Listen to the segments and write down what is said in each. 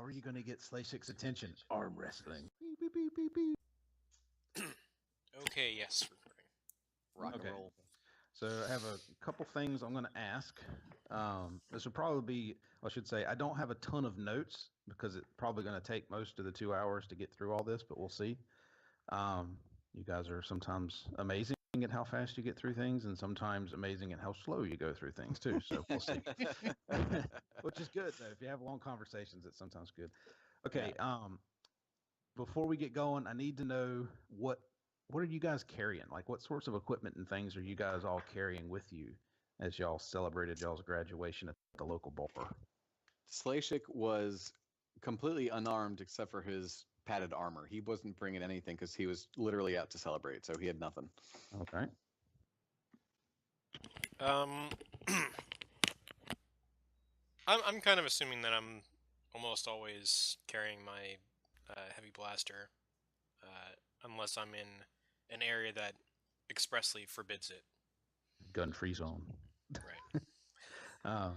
How are you going to get Slashik's attention? Arm wrestling. Beep, beep, beep, beep, beep. Okay, yes, recording. Rock and roll. So I have a couple things I'm going to ask. This will probably be, I should say, I don't have a ton of notes because it's probably going to take most of the 2 hours to get through all this, but we'll see. You guys are sometimes amazing at how fast you get through things and sometimes amazing at how slow you go through things too. So we'll see. Which is good though. If you have long conversations, it's sometimes good. Okay. Yeah. Before we get going, I need to know what are you guys carrying? Like what sorts of equipment and things are you guys all carrying with you as y'all celebrated y'all's graduation at the local bar? Slashik was completely unarmed except for his padded armor. He wasn't bringing anything because he was literally out to celebrate, so he had nothing. Okay. I'm kind of assuming that I'm almost always carrying my heavy blaster, unless I'm in an area that expressly forbids it. Gun-free zone. Right.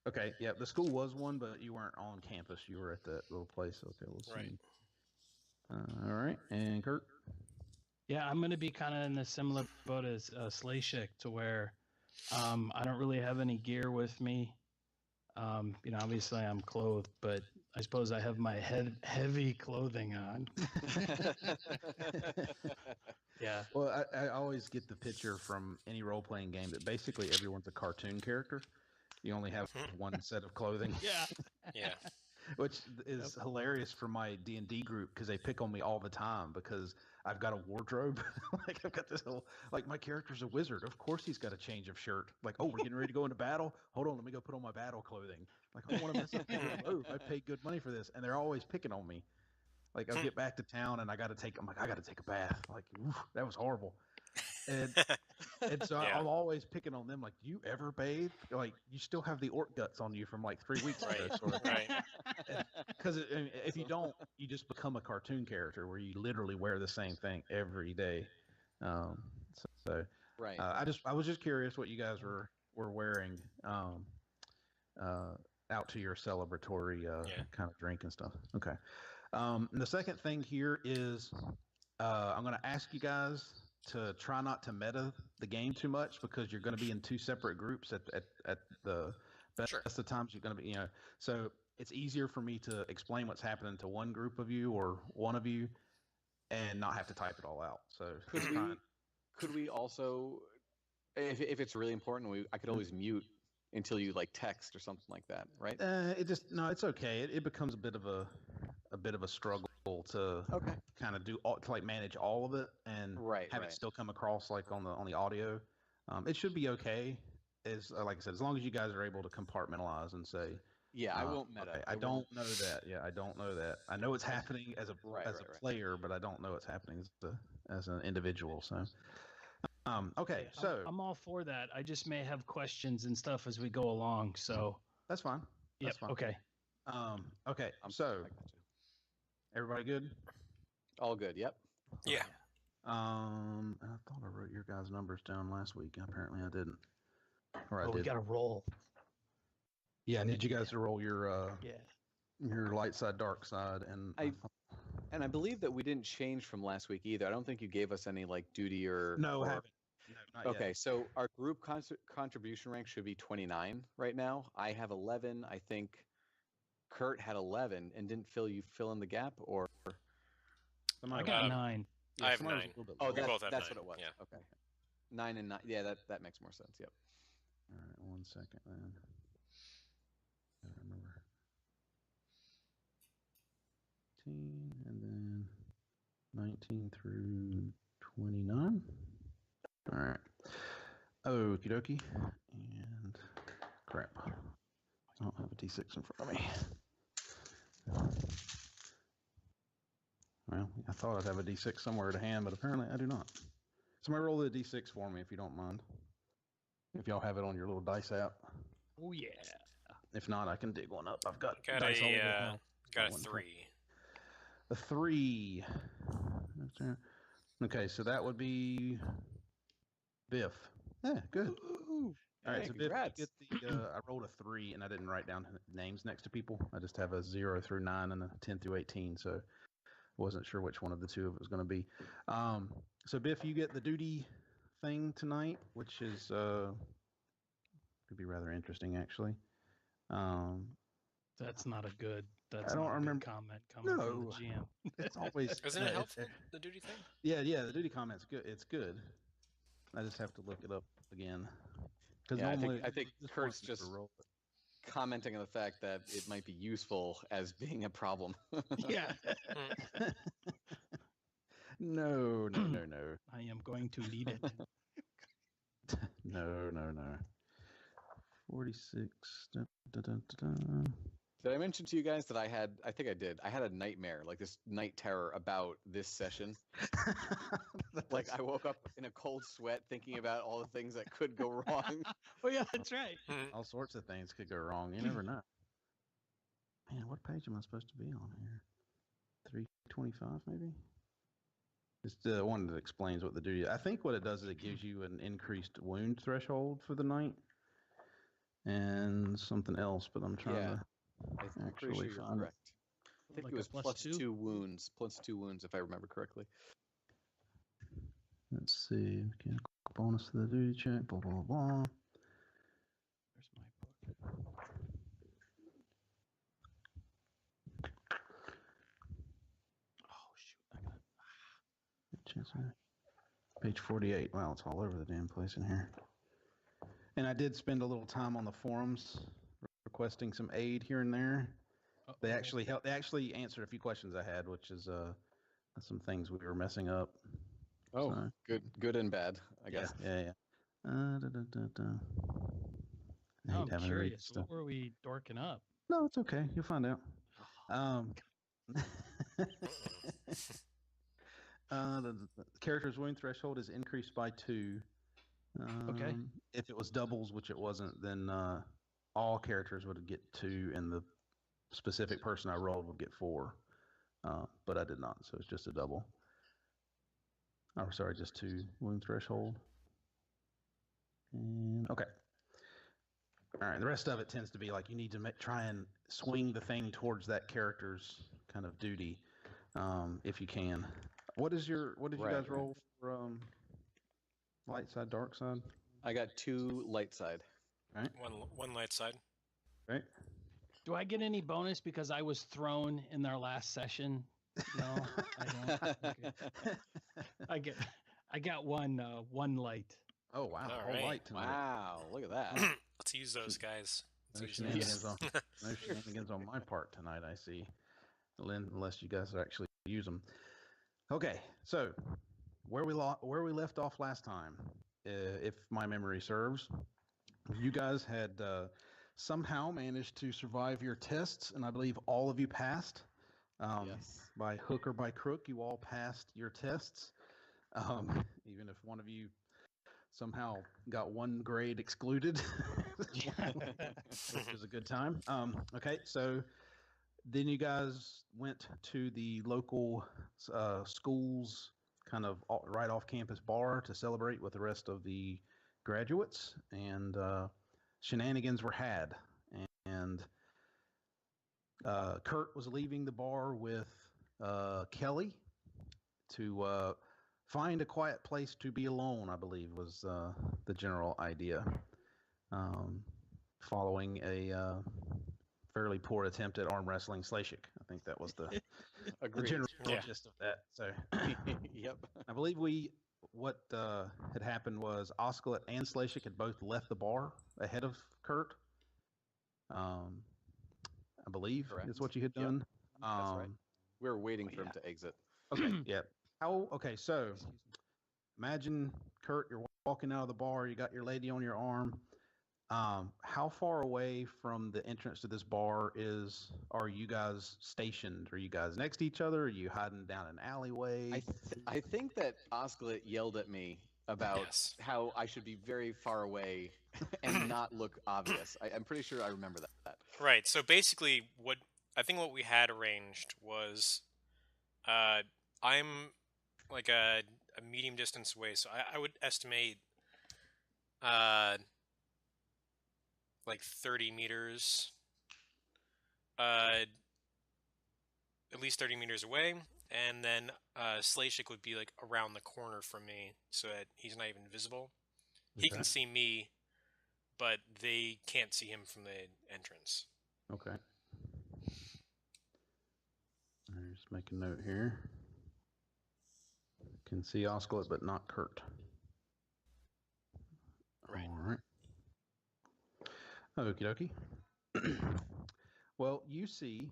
Okay, yeah, the school was one, but you weren't on campus. You were at that little place. Okay, we'll see. Right. All right, and Kurt? Yeah, I'm going to be kind of in a similar boat as Slashik to where I don't really have any gear with me. Obviously I'm clothed, but I suppose I have my heavy clothing on. Yeah. Well, I always get the picture from any role-playing game that basically everyone's a cartoon character. You only have one set of clothing. Yeah. Yeah. Which is hilarious for my D&D group because they pick on me all the time because I've got a wardrobe. Like I've got this whole, like my character's a wizard. Of course he's got a change of shirt. Like, oh, we're getting ready to go into battle. Hold on, let me go put on my battle clothing. Like, I don't want to mess up the move. I paid good money for this. And they're always picking on me. Like I'll get back to town and I got to take a bath. Like, oof, that was horrible. And so Yeah. I'm always picking on them. Like, do you ever bathe? Like, you still have the orc guts on you from like 3 weeks ago. Right. Sort of. Right. Because if you don't, you just become a cartoon character where you literally wear the same thing every day. Right. I was just curious what you guys were wearing out to your celebratory kind of drink and stuff. Okay. And the second thing here is I'm going to ask you guys to try not to meta the game too much because you're going to be in 2 separate groups at the best of times. You're going to be, so it's easier for me to explain what's happening to one group of you or one of you and not have to type it all out. So could we also, if it's really important, I could always mute until you like text or something like that, right? It's okay. It becomes a bit of a struggle to kind of to like manage all of it and have it still come across like on the audio. It should be okay. Like I said, as long as you guys are able to compartmentalize and say, yeah, I won't meta. Okay, I don't know that. Yeah, I don't know that. I know it's happening as a player, but I don't know it's happening as an individual. So, okay, so I'm all for that. I just may have questions and stuff as we go along. So that's fine. That's fine. Okay. Okay. So, everybody good? All good. Yep. Yeah. I thought I wrote your guys' numbers down last week. Apparently, I didn't. Or I did. We got to roll. Yeah, I need you guys to roll your light side, dark side, and I believe that we didn't change from last week either. I don't think you gave us any like duty or no, haven't. No, not okay, yet. So our group contribution rank should be 29 right now. I have 11. I think Kurt had 11, and didn't you fill in the gap or? I got 9. I have 9. Oh, we both have 9. That's what it was. Yeah. Okay. 9 and 9. Yeah, that makes more sense. Yep. All right, 1 second, then. I remember 18 and then 19 through 29. All right. Okie dokie. And crap. I don't have a D6 in front of me. Well, I thought I'd have a D6 somewhere to hand, but apparently I do not. Somebody roll the D6 for me if you don't mind. If y'all have it on your little dice app. Oh, yeah. If not, I can dig one up. I've got dice all over now. Got a 3. A 3. Okay, so that would be Biff. Yeah, good. All right, Hey, so Biff, congrats. you get the. I rolled a 3, and I didn't write down names next to people. I just have a 0 through 9 and a 10 through 18. So wasn't sure which one of the two of it was going to be. So Biff, you get the duty thing tonight, which is could be rather interesting actually. That's not a good. That's I don't not a remember- good comment coming from No. the GM. It's always Isn't it helpful, the duty thing? Yeah, the duty comment's good. It's good. I just have to look it up again because Yeah, normally I think this Kurt's point's never just rolled. commenting on the fact that it might be useful as being a problem. Yeah. No. I am going to need it. No. 46. Dun, dun, dun, dun, dun. Did I mention to you guys that I think I did. I had a nightmare, like this night terror about this session. Like I woke up in a cold sweat thinking about all the things that could go wrong. Oh yeah, that's right. All sorts of things could go wrong. You never know. Man, what page am I supposed to be on here? 325 maybe? It's the one that explains what the duty. I think what it does is it gives you an increased wound threshold for the night. And something else, but I'm trying to I'm pretty actually sure you're find it. correct. I think Like it a was plus plus two? 2 wounds. Plus 2 wounds, if I remember correctly. Let's see. Mechanical bonus to the duty check. Blah blah blah. Where's my book? Oh shoot! I got. Chancellor. Page 48. Wow, it's all over the damn place in here. And I did spend a little time on the forums requesting some aid here and there. They actually helped. They actually answered a few questions I had, which is some things we were messing up. Oh, So, good and bad, I guess. Yeah. I Now hate I'm having to read curious. stuff. What were we dorking up? No, it's okay. You'll find out. The character's wound threshold is increased by 2. Okay. If it was doubles, which it wasn't, then all characters would get 2, and the specific person I rolled would get 4. But I did not, so it's just a double. Oh, sorry, just 2 wound threshold. And okay. All right, the rest of it tends to be like you need to try and swing the thing towards that character's kind of duty, if you can. What did you guys roll for light side, dark side? I got 2 light side. Right. One light side. Right. Do I get any bonus because I was thrown in their last session? No, I don't. Okay. I got one light. Oh wow! All Whole right. light tonight. Wow, look at that. Let's use those guys. No Let's use shenanigans, those. no shenanigans on my part tonight. I see, unless you guys actually use them. Okay, so where we left off last time, if my memory serves, you guys had somehow managed to survive your tests, and I believe all of you passed. Yes. By hook or by crook, you all passed your tests. Even if one of you somehow got 1 grade excluded, which was a good time. Okay, so then you guys went to the local school's kind of right off campus bar to celebrate with the rest of the graduates, and shenanigans were had. And Kurt was leaving the bar with Kelly to find a quiet place to be alone, I believe was the general idea, following a fairly poor attempt at arm wrestling Slashik. I think that was the general gist of that. So, Yep. I believe what had happened was Oscalet and Slashik had both left the bar ahead of Kurt. I believe is what you had done. That's right. We were waiting for him to exit. Okay. Yeah. Okay. So imagine, Kurt, you're walking out of the bar. You got your lady on your arm. How far away from the entrance to this bar are you guys stationed? Are you guys next to each other? Are you hiding down an alleyway? I think that Oscalet yelled at me about how I should be very far away and not look obvious. I'm pretty sure I remember that. Right. So basically, what we had arranged was, I'm like a medium distance away, so I would estimate like 30 meters, at least 30 meters away, and then Slashik would be like around the corner from me, so that he's not even visible. He can see me, but they can't see him from the entrance. Okay. Just make a note here. Can see Osculate, but not Kurt. Right. All right. Okie dokie. Well, you see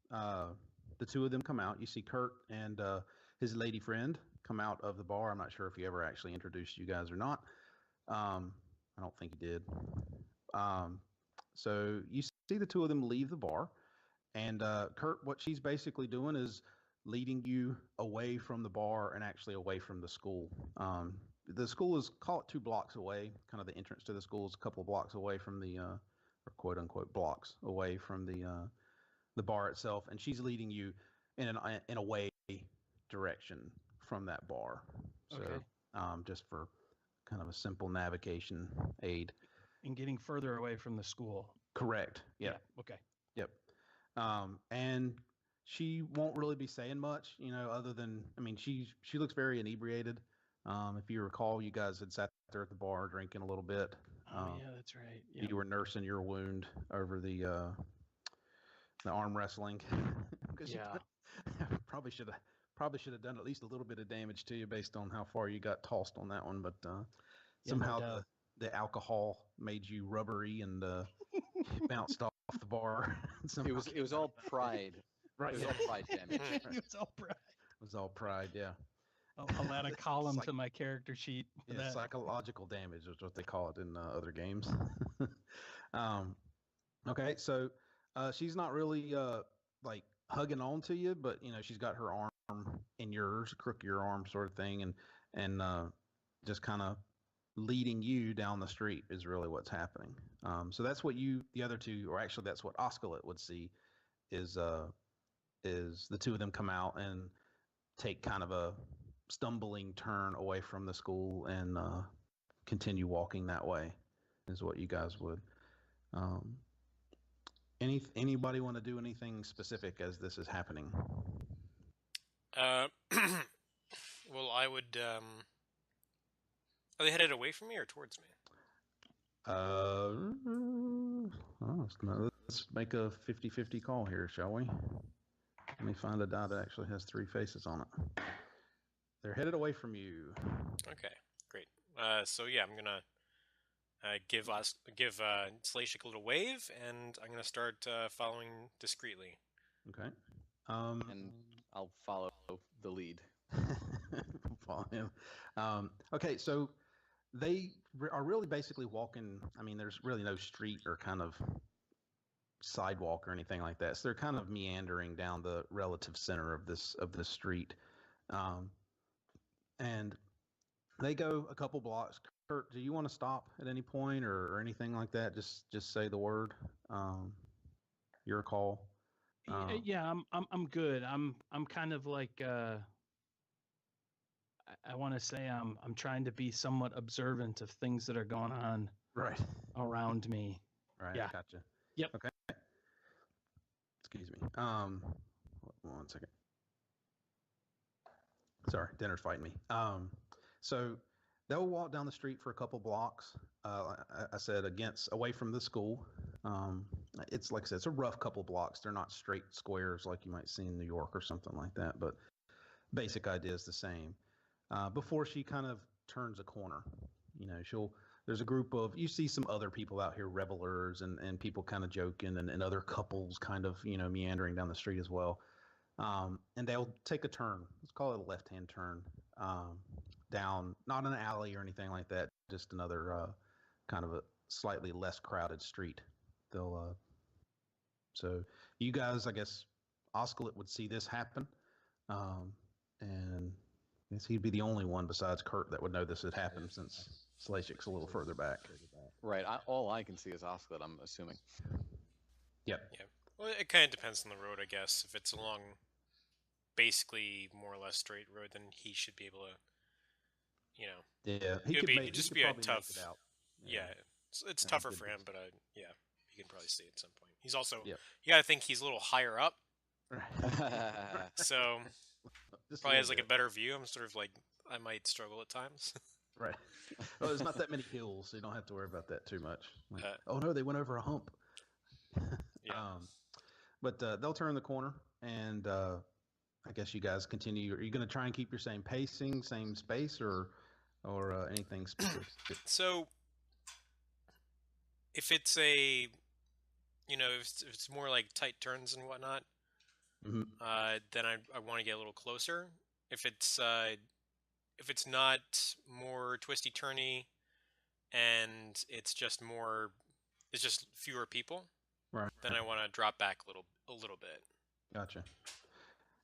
the two of them come out. You see Kurt and his lady friend come out of the bar. I'm not sure if he ever actually introduced you guys or not. I don't think he did. So you see the two of them leave the bar. And Kurt, what she's basically doing is leading you away from the bar and actually away from the school. The school is, call it 2 blocks away. Kind of the entrance to the school is a couple of blocks away from the, or quote unquote blocks away from the bar itself. And she's leading you in an away direction from that bar. So Okay. just for kind of a simple navigation aid. And getting further away from the school. Correct. Yep. Yeah. Okay. Yep. And she won't really be saying much, other than, I mean, she looks very inebriated. If you recall, you guys had sat there at the bar drinking a little bit. Oh yeah, that's right. Yep. You were nursing your wound over the arm wrestling. Yeah. Probably should have done at least a little bit of damage to you based on how far you got tossed on that one, but somehow no doubt. the alcohol made you rubbery and bounced off the bar. It was all pride. Right. It was all pride damage. It was all pride. It was all pride, yeah. I'll add a column to my character sheet. For Yeah, that. psychological damage is what they call it in other games. Okay, so she's not really like hugging on to you, but she's got her arm in yours, crook your arm sort of thing, and just kind of leading you down the street is really what's happening. So that's what the other two, or actually that's what Osculate would see, is the two of them come out and take kind of a stumbling turn away from the school and continue walking that way, is what you guys would. Anybody want to do anything specific as this is happening? Well, I would. Are they headed away from me or towards me? Let's make a 50-50 call here, shall we? Let me find a die that actually has 3 faces on it. They're headed away from you. Okay, great. So yeah, I'm gonna give Slashik a little wave, and I'm gonna start following discreetly. Okay. And I'll follow the lead. Follow him. Okay, so they are really basically walking. I mean, there's really no street or kind of sidewalk or anything like that. So they're kind of meandering down the relative center of this street, and they go a couple blocks. Kurt, do you want to stop at any point or anything like that? Just say the word. Your call. Yeah, I'm good. I'm kind of like I want to say I'm trying to be somewhat observant of things that are going on right around me. Right. Yeah. Gotcha. Yep. Okay. Excuse me. One second. Sorry, dinner's fighting me. So they'll walk down the street for a couple blocks. I said away from the school. It's like I said, it's a rough couple blocks. They're not straight squares like you might see in New York or something like that, but basic idea is the same. Before she kind of turns a corner, there's a group of, you see some other people out here, revelers and people kind of joking and other couples kind of, meandering down the street as well. And they'll take a turn. Let's call it a left-hand turn down, not an alley or anything like that, just another kind of a slightly less crowded street. So you guys, I guess, Osculate would see this happen, and I guess he'd be the only one besides Kurt that would know this had happened, since Slashik's a little further back. Right. All I can see is Osculate, I'm assuming. Yep. Yeah. Well, it kind of depends on the road, I guess. If it's along basically more or less straight road, then he should be able to, Yeah, it'd just be a tough. Make it out. Yeah, It's Yeah, tougher good for him, beast. but yeah, you can probably see at some point. He's also Yep. you got to think he's a little higher up, Right. so Just a probably little has like a bit. better view. I'm sort of like I might struggle at times. Right. Well, there's not that many hills, so you don't have to worry about that too much. Like, Uh, oh no, they went over a hump. yeah. But they'll turn the corner, and I guess you guys continue. Are you going to try and keep your same pacing, same space, or anything specific? So if it's a if it's more like tight turns and whatnot, Mhm. then I want to get a little closer. If it's not more twisty turny and it's just fewer people, Right. then I want to drop back a little bit. Gotcha.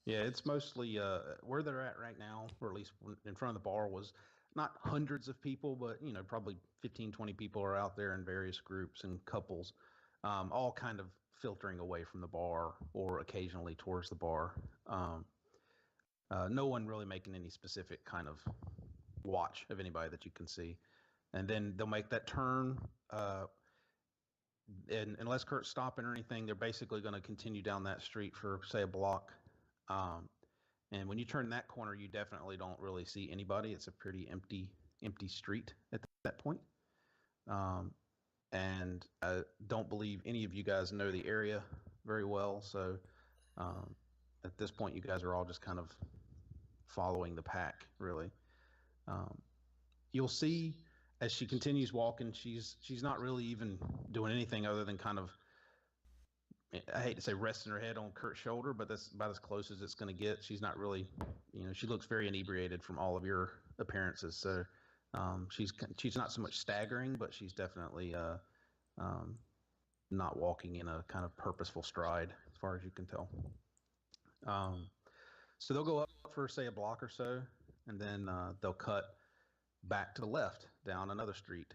Yeah, it's mostly where they're at right now, or at least in front of the bar was not hundreds of people, but probably 15, 20 people are out there in various groups and couples, all kind of filtering away from the bar or occasionally towards the bar. Um, no one really making any specific kind of watch of anybody that you can see. And then they'll make that turn. And unless Kurt's stopping or anything, they're basically going to continue down that street for, say, a block. Um, and when you turn that corner, you definitely don't really see anybody. It's a pretty empty street at that point. Um, and I don't believe any of you guys know the area very well. So um, at this point, you guys are all just kind of following the pack, really. Um, you'll see as she continues walking, she's not really even doing anything other than kind of, I hate to say resting her head on Kurt's shoulder, but that's about as close as it's going to get. She's not really, she looks very inebriated from all of your appearances. So she's not so much staggering, but she's definitely um, not walking in a kind of purposeful stride, as far as you can tell. So they'll go up for, say, a block or so, and then they'll cut back to the left down another street.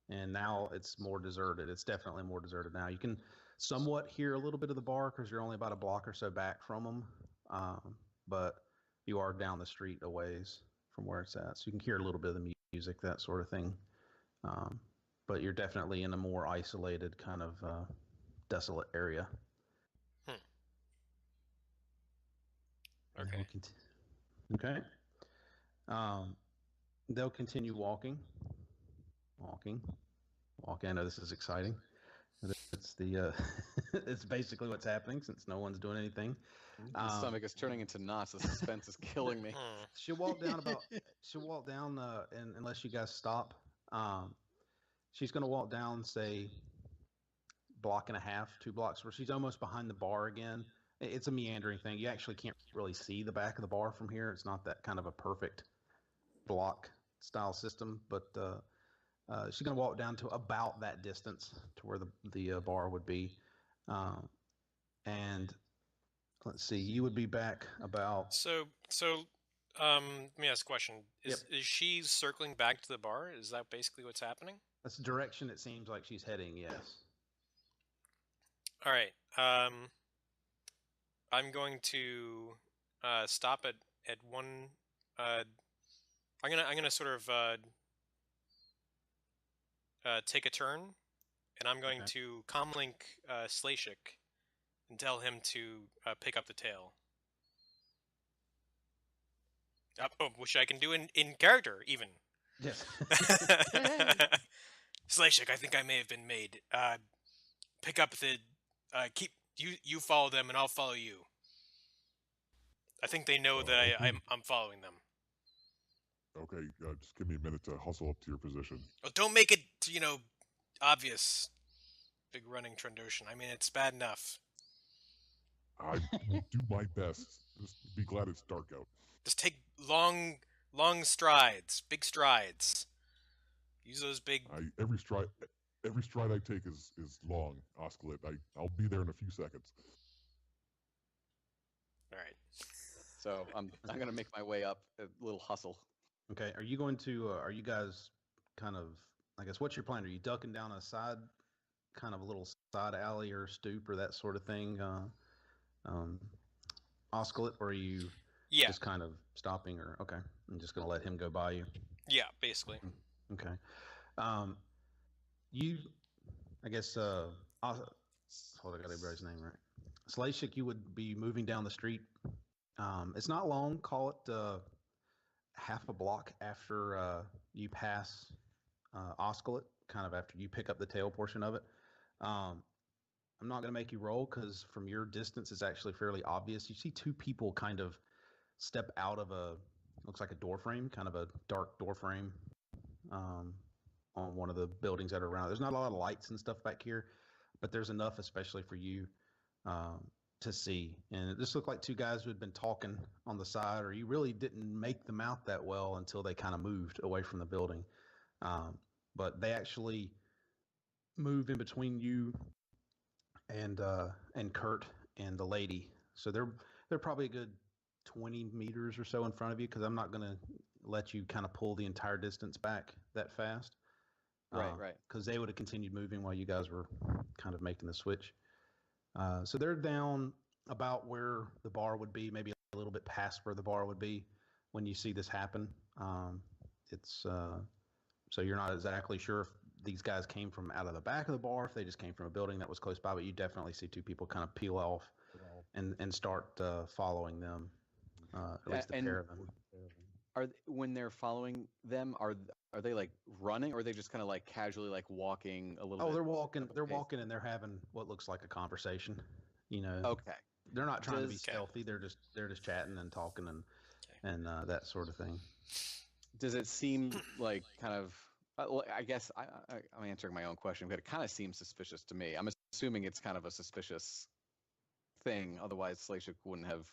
And now it's more deserted. It's definitely more deserted now. You can somewhat hear a little bit of the bar because you're only about a block or so back from them, but you are down the street a ways from where it's at. So you can hear a little bit of the music, that sort of thing. But you're definitely in a more isolated kind of desolate area. Hmm. And Okay. Okay. They'll continue walking. I know this is exciting. It's the it's basically what's happening since no one's doing anything. The stomach is turning into knots. The suspense is killing me. Hmm. She'll walk down and unless you guys stop. She's gonna walk down, say, block and a half, 2 blocks, where she's almost behind the bar again. It's a meandering thing. You actually can't really see the back of the bar from here. It's not that kind of a perfect block style system, but she's going to walk down to about that distance to where the bar would be. And let's see, you would be back about. So let me ask a question. Is she circling back to the bar? Is that basically what's happening? That's the direction it seems like she's heading, yes. All right. I'm going to stop at one. I'm gonna sort of take a turn, and I'm going to comlink Slashik and tell him to pick up the tail. Which I can do in character even. Yes. Slashik, I think I may have been made. Pick up the. Keep you follow them, and I'll follow you. I think they know that I'm following them. Okay, just give me a minute to hustle up to your position. Well, don't make it, obvious. Big running Trandoshan. I mean, it's bad enough. I will do my best. Just be glad it's dark out. Just take long strides, big strides. Use those big. Every stride I take is long, Oscalit. I'll be there in a few seconds. All right. So I'm gonna make my way up, a little hustle. Okay. Are you going to? Are you guys kind of? I guess what's your plan? Are you ducking down a side, kind of a little side alley or stoop or that sort of thing, Oscalit, or are you just kind of stopping? Or okay, I'm just going to let him go by you. Yeah, basically. Okay. Um, you, I guess, hold on, I got everybody's name right. Slashik, you would be moving down the street. It's not long. Call it half a block after you pass Osculate, kind of after you pick up the tail portion of it. Um, I'm not going to make you roll because from your distance, it's actually fairly obvious. You see two people kind of step out of looks like a door frame, kind of a dark door frame um, on one of the buildings that are around. There's not a lot of lights and stuff back here, but there's enough, especially for you, um, to see. And this looked like two guys who had been talking on the side, or you really didn't make them out that well until they kind of moved away from the building. But they actually move in between you and Kurt and the lady. So they're probably a good 20 meters or so in front of you because I'm not going to let you kind of pull the entire distance back that fast. Right. Because they would have continued moving while you guys were kind of making the switch. So they're down about where the bar would be, maybe a little bit past where the bar would be when you see this happen. It's so you're not exactly sure if these guys came from out of the back of the bar, if they just came from a building that was close by, but you definitely see two people kind of peel off and start following them, at least a pair of them. When they're following them, are they like running, or are they just kind of like casually like walking a little bit? Oh, they're walking. up a They're pace? walking, and they're having what looks like a conversation. You know, Okay. they're not trying to be Does- stealthy. They're just chatting and talking and that sort of thing. Does it seem like kind of? Well, I guess I'm answering my own question, but it kind of seems suspicious to me. I'm assuming it's kind of a suspicious thing. Otherwise, Slashik wouldn't have.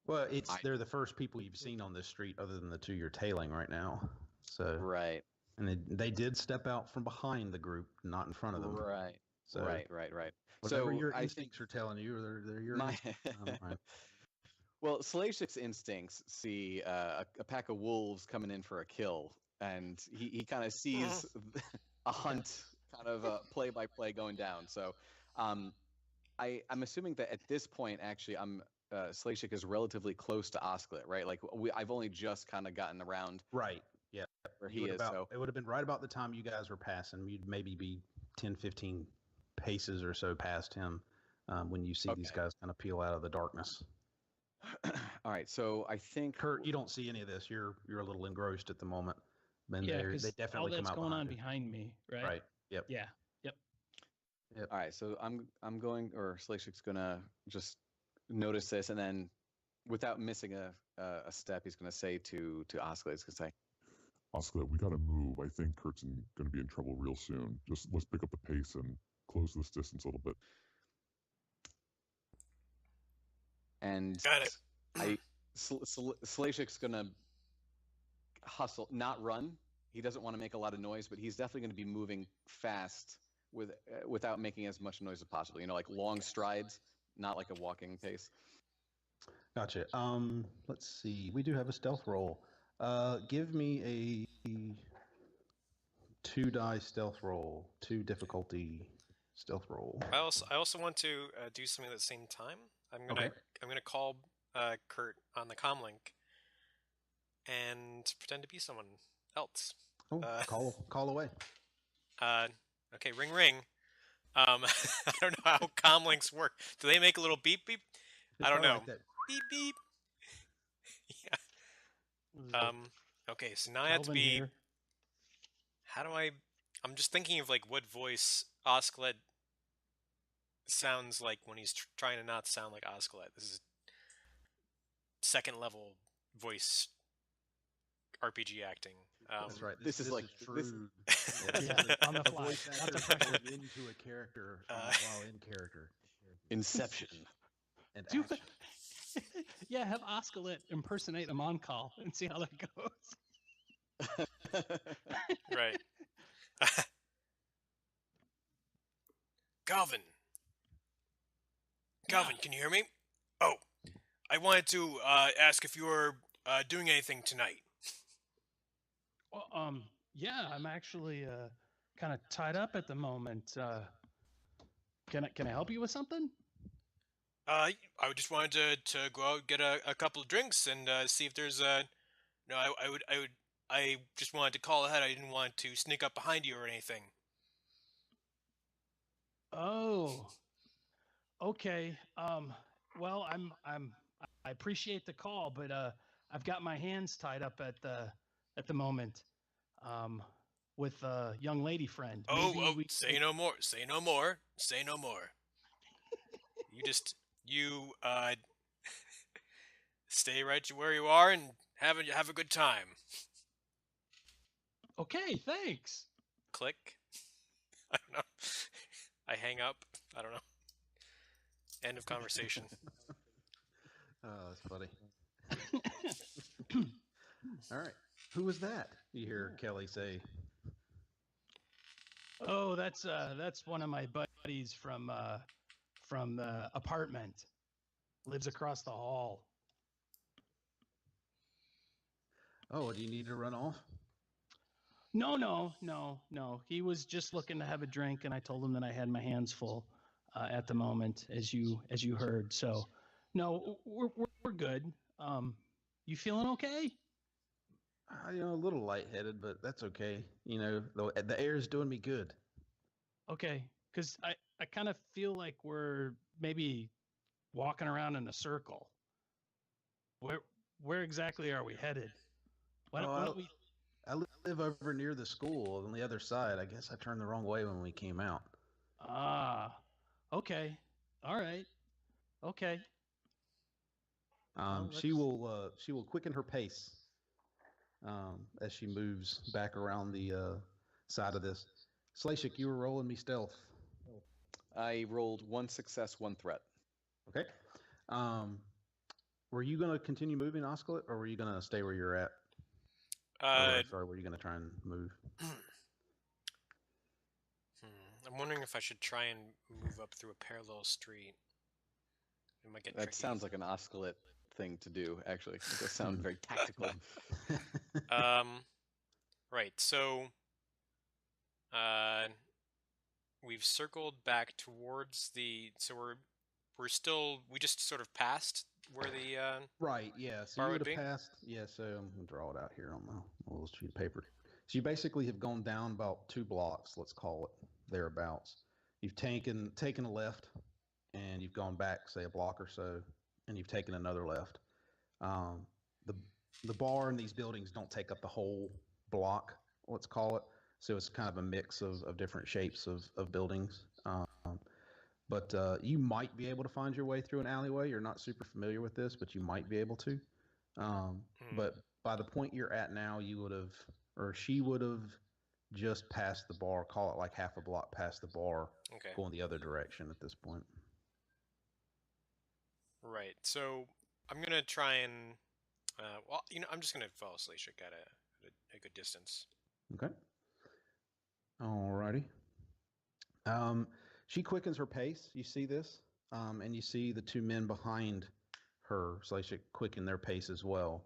Well, I- they're the first people you've seen on this street, other than the two you're tailing right now. So Right. and they did step out from behind the group, not in front of them. Right. So Right. whatever So your I instincts are telling you, they're your my instincts, not mine. well, Slashik's instincts see a pack of wolves coming in for a kill, and he kind of sees a hunt, kind of play by play going down. So, I'm assuming that at this point, actually, Slashik is relatively close to Osclet, right? Like I've only just kind of gotten around Right. Yeah. where You he would is. So It would have been right about the time you guys were passing. You'd maybe be 10, 15 paces or so past him when you see these Okay. guys kind of peel out of the darkness. all right. So I think Kurt, you don't see any of this. You're a little engrossed at the moment. And Yeah, they because definitely all come that's out going on behind behind me, right? you. Right. Yep. Yeah. all right. So I'm going, or Slashik's gonna just notice this, and then without missing a step, he's gonna say to Osclet, he's gonna say, Oscar, we gotta move. I think Kurt's gonna be in trouble real soon. Just let's pick up the pace and close this distance a little bit. and Got it. Slashik's gonna hustle, not run. He doesn't want to make a lot of noise, but he's definitely going to be moving fast without making as much noise as possible. You know, like long strides, not like a walking pace. Gotcha. Let's see. We do have a stealth roll. Give me a 2 die stealth roll, 2 difficulty stealth roll. I also want to do something at the same time. Okay. I'm gonna call Kurt on the comlink and pretend to be someone else. Oh, call away. Okay, ring ring. I don't know how comlinks work. Do they make a little beep beep? It's I don't probably know. like that. Beep beep. Yeah. Okay, so now I have to Calvin be. here. How do I? I'm just thinking of like what voice Osclet sounds like when he's trying to not sound like Osclet. This is second level voice RPG acting. That's right. This is like- this- true. Yeah, on the a fly, voice lots actor of pressure. goes into a character while in character. Inception. And Do- action. Yeah, have Oscalet impersonate him on call and see how that goes. Right. Calvin. Calvin, can you hear me? Oh, I wanted to ask if you were doing anything tonight. Well, yeah, I'm actually kind of tied up at the moment. Can I help you with something? I just wanted to go out and get a couple of drinks and see if there's I just wanted to call ahead. I didn't want to sneak up behind you or anything. Oh, okay. Well, I appreciate the call, but I've got my hands tied up at the moment. With a young lady friend. Maybe we Say no more. Say no more. Say no more. You stay right where you are and have a good time. Okay, thanks. Click. I don't know. I hang up. I don't know. End of conversation. Oh, that's funny. All right. Who was that? You hear Kelly say. Oh, that's one of my buddies from the apartment. Lives across the hall. Oh, do you need to run off? No. He was just looking to have a drink, and I told him that I had my hands full at the moment, as you heard. So, no, we're good. You feeling okay? A little lightheaded, but that's okay. The air's doing me good. Okay, because I kind of feel like we're maybe walking around in a circle. Where exactly are we headed? Why don't we? I live over near the school on the other side. I guess I turned the wrong way when we came out. Ah, okay, all right, okay. She will quicken her pace as she moves back around the side of this. Slashik, you were rolling me stealth. I rolled 1 success, 1 threat. Okay. Were you going to continue moving, Osculate, or were you going to stay where you're at? Sorry, were you going to try and move? I'm wondering if I should try and move up through a parallel street. It might get That tricky. sounds like an Osculate thing to do, actually. It does sound very tactical. Right, so we've circled back towards so we just sort of passed where the right, yeah. So bar you would would have be? passed. Yeah, so I'm gonna draw it out here on the little sheet of paper. So you basically have gone down about 2 blocks, let's call it thereabouts. You've taken a left, and you've gone back, say, a block or so, and you've taken another left. The the bar and these buildings don't take up the whole block, let's call it. So it's kind of a mix of different shapes of buildings. But you might be able to find your way through an alleyway. You're not super familiar with this, but you might be able to. But by the point you're at now, you would have, or she would have just passed the bar, call it like half a block past the bar, Okay. going the other direction at this point. Right. So I'm gonna try and I'm just gonna follow Slashik at a good distance. Okay. Alrighty. She quickens her pace. You see this, and you see the 2 men behind her. So they should quicken their pace as well.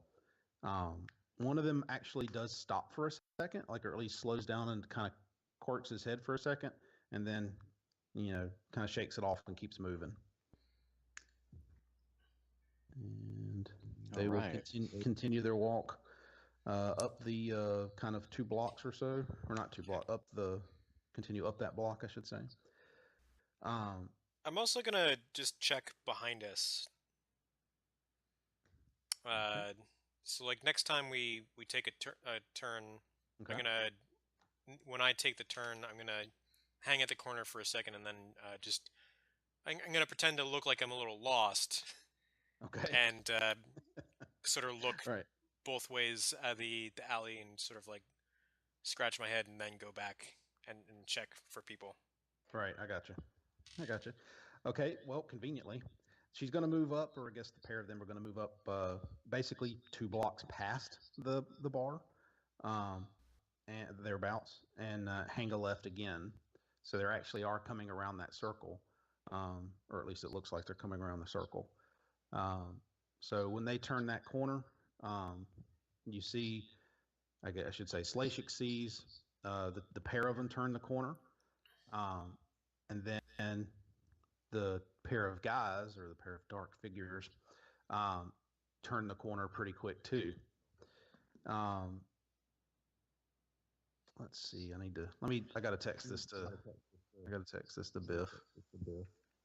One of them actually does stop for a second, or at least slows down and kind of quirks his head for a second, and then, kind of shakes it off and keeps moving. And they will continue their walk up the kind of 2 blocks or so, or not 2 blocks, continue up that block, I should say. I'm also gonna just check behind us. Okay. So like next time we take a turn, Okay. when I take the turn, I'm gonna hang at the corner for a second, and then I'm gonna pretend to look like I'm a little lost. Okay. And sort of look right. both ways at the alley and sort of like scratch my head and then go back and check for people. Right, I got you. Okay, well, conveniently, she's going to move up, or I guess the pair of them are going to move up basically 2 blocks past the bar, and thereabouts, and hang a left again. So they actually are coming around that circle, or at least it looks like they're coming around the circle. So when they turn that corner, you see, I guess I should say, Slashik sees the pair of them turn the corner, and then the pair of guys, or the pair of dark figures, turn the corner pretty quick too. let's see. I gotta text this to Biff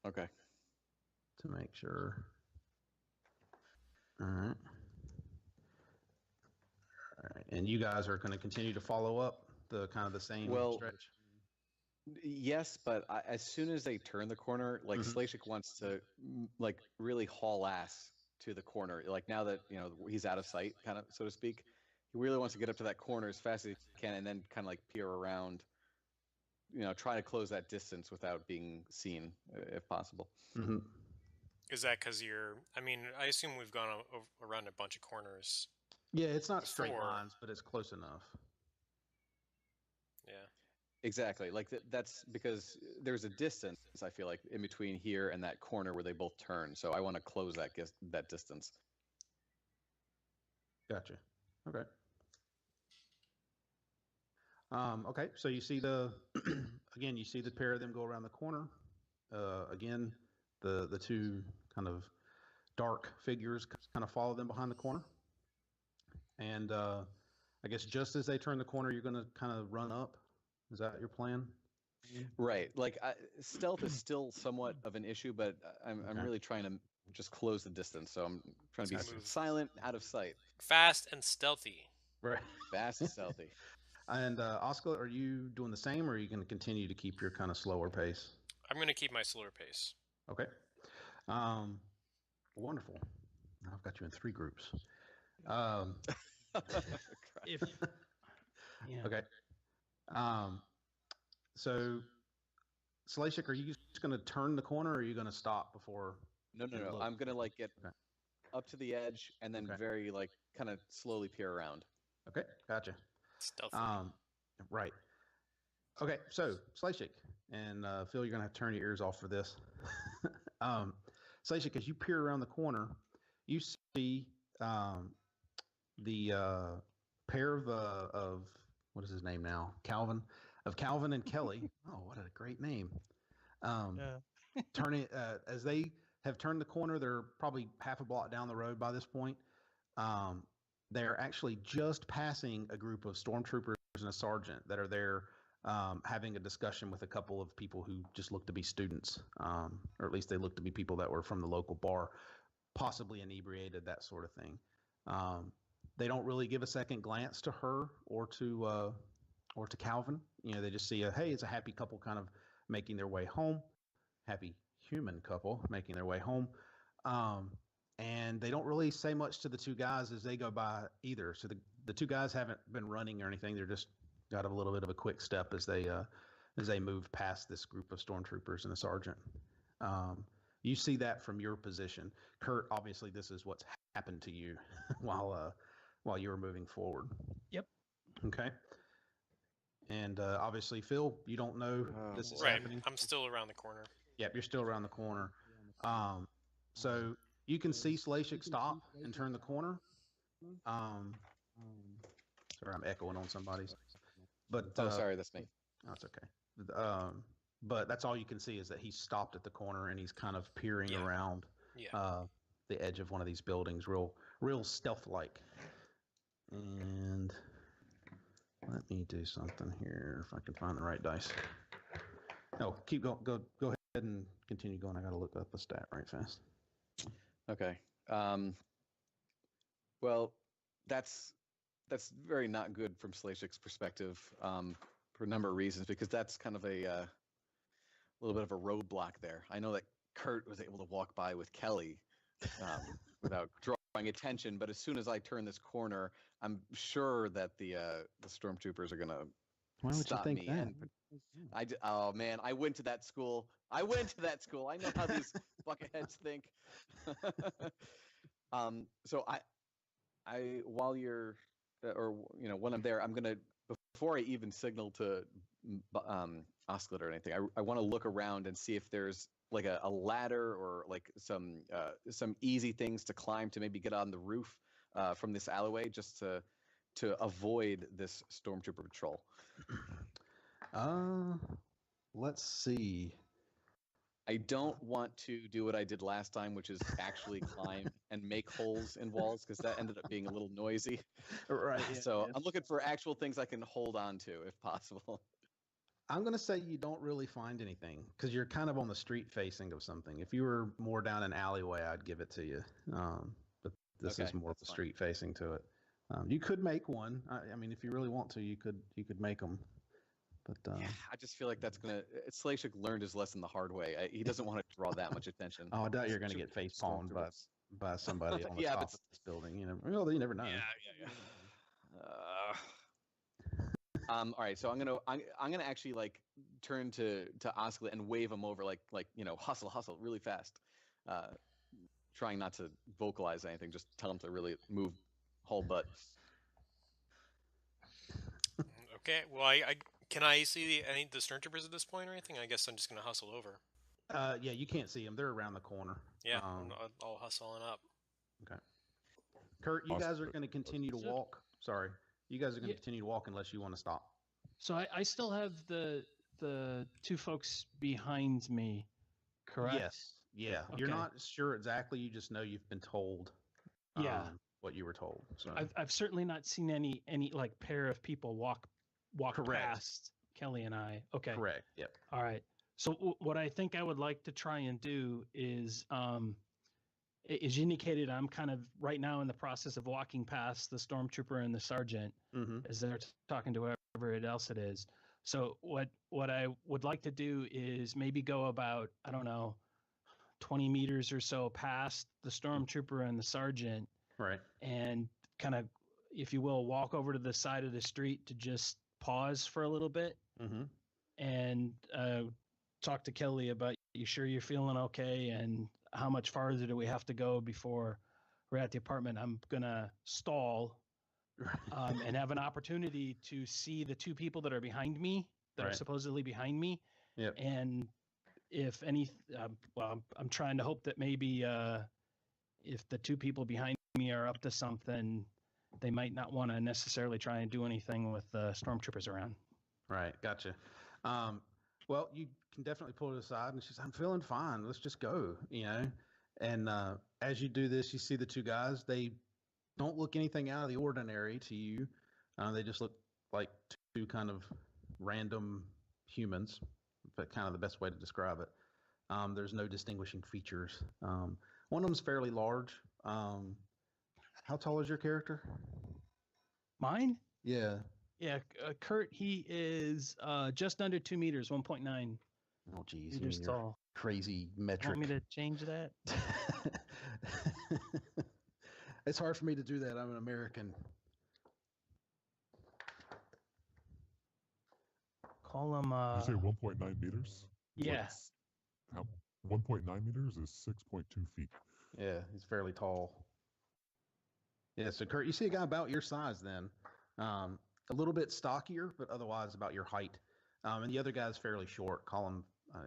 Okay. to make sure. All right. All right. And you guys are going to continue to follow up the kind of the same stretch? Yes, but as soon as they turn the corner, like Slashik wants to like really haul ass to the corner. Like now that he's out of sight, kind of so to speak, he really wants to get up to that corner as fast as he can, and then kind of like peer around. Try to close that distance without being seen, if possible. Mm-hmm. Is that because you're? I mean, I assume we've gone around a bunch of corners. Yeah, it's not straight before. lines, but it's close enough. Yeah. Exactly. Like that's because there's a distance, I feel like, in between here and that corner where they both turn. So I want to close that distance. Gotcha. Okay. Okay, so you see again, you see the pair of them go around the corner. Again, the two kind of dark figures kind of follow them behind the corner. And I guess just as they turn the corner, you're going to kind of run up. Is that your plan? Right. Like stealth is still somewhat of an issue, but I'm really trying to just close the distance. So I'm trying to be silent, out of sight. Fast and stealthy. Right. Fast and stealthy. And Oscar, are you doing the same, or are you going to continue to keep your kind of slower pace? I'm going to keep my slower pace. Okay. Wonderful. I've got you in 3 groups. Okay. So, Slashik, are you just going to turn the corner, or are you going to stop before? No. I'm going to like get up to the edge and then very like kind of slowly peer around. Okay, gotcha. Stealthy. Right. Okay, so Slashik and Phil, you're going to have to turn your ears off for this. Slashik, as you peer around the corner, you see the pair of what is his name now? Calvin and Kelly. Oh, what a great name! Turning as they have turned the corner, they're probably half a block down the road by this point. They're actually just passing a group of stormtroopers and a sergeant that are there having a discussion with a couple of people who just look to be students, or at least they look to be people that were from the local bar, possibly inebriated, that sort of thing. They don't really give a second glance to her or to Calvin. They just see hey, it's a happy couple kind of making their way home, happy human couple making their way home. And they don't really say much to the two guys as they go by either. So the two guys haven't been running or anything. They're just got a little bit of a quick step as they move past this group of stormtroopers and a sergeant. You see that from your position, Kurt. Obviously, this is what's happened to you while you were moving forward. Yep. Okay. And obviously, Phil, you don't know this is right. happening. I'm still around the corner. Yep, you're still around the corner. So you can see Slashik stop and turn the corner. Sorry, I'm echoing on somebody's. But sorry, that's me. That's okay. But that's all you can see is that he's stopped at the corner and he's kind of peering around the edge of one of these buildings, real stealth-like. And let me do something here if I can find the right dice. No, keep going. Go ahead and continue going. I got to look up a stat right fast. Okay. Well, that's very not good from Slashik's perspective for a number of reasons, because that's kind of a little bit of a roadblock there. I know that Kurt was able to walk by with Kelly without drawing attention, but as soon as I turn this corner, I'm sure that the stormtroopers are gonna stop me. And oh man, I went to that school. I know how these bucketheads think. So I while you're when I'm there, I'm gonna, before I even signal to Oscillate or anything, I want to look around and see if there's like a ladder or like some easy things to climb to maybe get on the roof from this alleyway, just to avoid this stormtrooper patrol. Let's see. I don't want to do what I did last time, which is actually climb and make holes in walls, because that ended up being a little noisy. Right. Yeah, So yeah. I'm looking for actual things I can hold on to, if possible. I'm going to say you don't really find anything because you're kind of on the street facing of something. If you were more down an alleyway, I'd give it to you. But this Okay, is more of that's a fine. street facing to it. You could make one. I mean, if you really want to, you could make them. But I just feel like that's gonna. Slashik learned his lesson the hard way. He doesn't want to draw that much attention. I doubt you're going to Especially get with face palmed stormtroopers. by somebody on the Yeah, top but of this building. Well, you never know. All right, so I'm gonna actually like turn to Osclet and wave him over, like hustle really fast, trying not to vocalize anything, just tell him to really move whole butt. Okay. Well, I can I see any of the stormtroopers at this point or anything? I guess I'm just gonna hustle over. Yeah, you can't see them. They're around the corner. Yeah, I'll hustle on up. Okay. Kurt, you guys are going to continue to So- walk. Sorry. You guys are going to Yeah. continue to walk unless you want to stop. So I still have the two folks behind me, correct? Yes. Yeah. You're Okay. not sure exactly. You just know you've been told Yeah. what you were told. So I've certainly not seen any like pair of people walk Correct. past Kelly and I. Okay. correct. Yep. All right. So what I think I would like to try and do is, as you indicated, I'm kind of right now in the process of walking past the stormtrooper and the sergeant Mm-hmm. as they're talking to whoever else it is. So what I would like to do is maybe go about, I don't know, 20 meters or so past the stormtrooper and the sergeant, Right. and kind of, if you will, walk over to the side of the street to just pause for a little bit Mm-hmm. and talk to Kelly about, you sure you're feeling okay, and how much farther do we have to go before we're at the apartment. I'm gonna stall and have an opportunity to see the two people that are behind me, that are Right. supposedly behind me. Yep. And if any, well, I'm trying to hope that maybe if the two people behind me are up to something, they might not want to necessarily try and do anything with stormtroopers around. Right. Gotcha. Well, you can definitely pull it aside, and she's, I'm feeling fine. Let's just go, And as you do this, you see the two guys. They don't look anything out of the ordinary to you. They just look like two kind of random humans, but kind of the best way to describe it. There's no distinguishing features. One of them's fairly large. How tall is your character? Mine? Yeah. Yeah, Kurt, he is just under 2 meters, 1.9 Oh, geez. meters tall. Crazy metric. Want me to change that? It's hard for me to do that. I'm an American. Call him. Did you say 1.9 meters? Yeah. 1.9 meters is 6.2 feet. Yeah, he's fairly tall. Yeah, so Kurt, you see a guy about your size then. A little bit stockier, but otherwise about your height. And the other guy's fairly short. Call him, I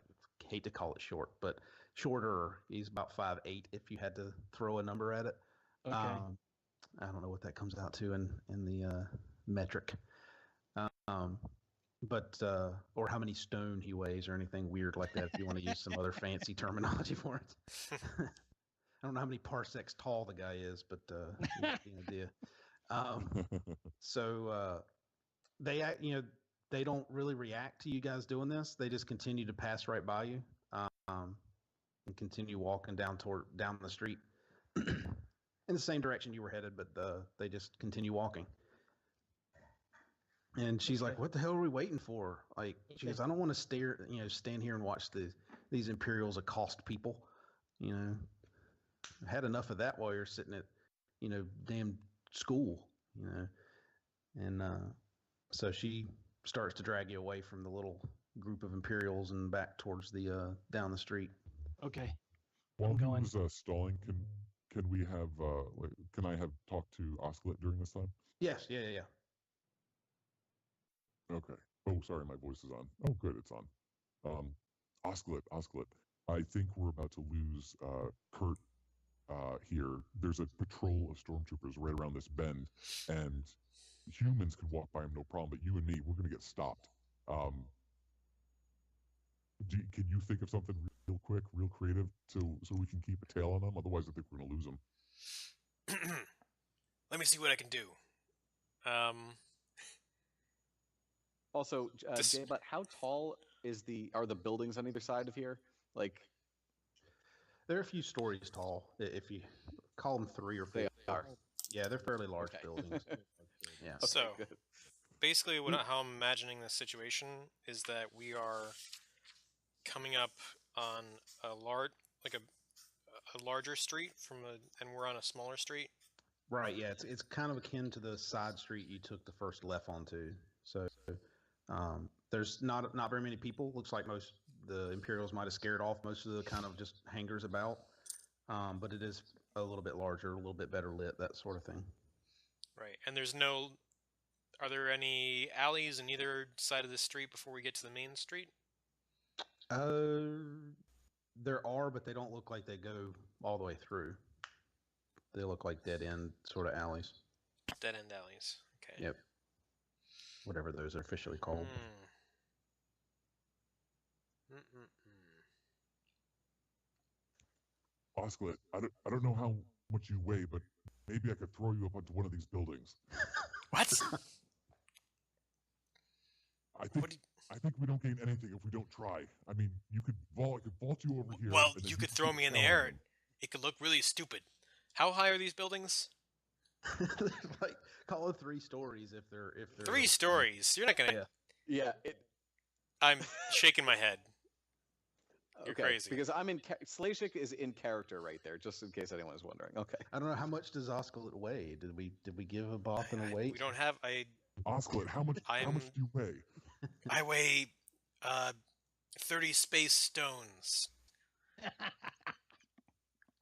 hate to call it short, but shorter. He's about 5'8" if you had to throw a number at it. Okay. I don't know what that comes out to in the metric. But or how many stone he weighs or anything weird like that if you want to use some other fancy terminology for it. I don't know how many parsecs tall the guy is, but you get the idea. So they don't really react to you guys doing this. They just continue to pass right by you and continue walking down the street in the same direction you were headed, but they just continue walking. And she's like, "What the hell are we waiting for?" Like, she goes, "I don't want to stand here and watch these Imperials accost people. I had enough of that while you're sitting at, damn school, And so she starts to drag you away from the little group of Imperials and back towards the down the street. Okay. While I'm he going. was stalling, can we have can I have talked to Osclet during this time? Yes, yeah. Okay. Oh, sorry, my voice is on. Oh, good, it's on. Osclet. I think we're about to lose Kurt here. There's a patrol of stormtroopers right around this bend, and humans could walk by him no problem, but you and me, we're going to get stopped. Can you think of something real quick, real creative, so we can keep a tail on them? Otherwise, I think we're gonna lose them. Let me see what I can do. Also, This- Jay, but how tall are the buildings on either side of here? Like They're a few stories tall. If you call them 3 or 4. they are. Yeah, they're fairly large Okay. buildings. Yeah. Okay, So- good. Basically, how I'm imagining this situation is that we are coming up on a larger street and we're on a smaller street. Right. Yeah. It's kind of akin to the side street you took the first left onto. So there's not very many people. Looks like the Imperials might have scared off most of the kind of just hangers about. But it is a little bit larger, a little bit better lit, that sort of thing. Right. And are there any alleys on either side of the street before we get to the main street? There are, but they don't look like they go all the way through. They look like dead end sort of alleys. Dead end alleys. Okay. Yep. Whatever those are officially called. Osclet, I don't know how much you weigh, but maybe I could throw you up onto one of these buildings. What? I think we don't gain anything if we don't try. I mean, I could vault you over here. Well, and then you could can throw keep me in the an eye on air. them. It could look really stupid. How high are these buildings? Like call it 3 stories if they're 3 stories. You're not gonna. Yeah. Yeah. I'm shaking my head. You're Okay, crazy. because I'm in. Slashik is in character right there, just in case anyone is wondering. Okay. I don't know how much does Osclet weigh. Did we give a Bothan a weight? We don't have. Osclet, how much do you weigh? I weigh 30 space stones.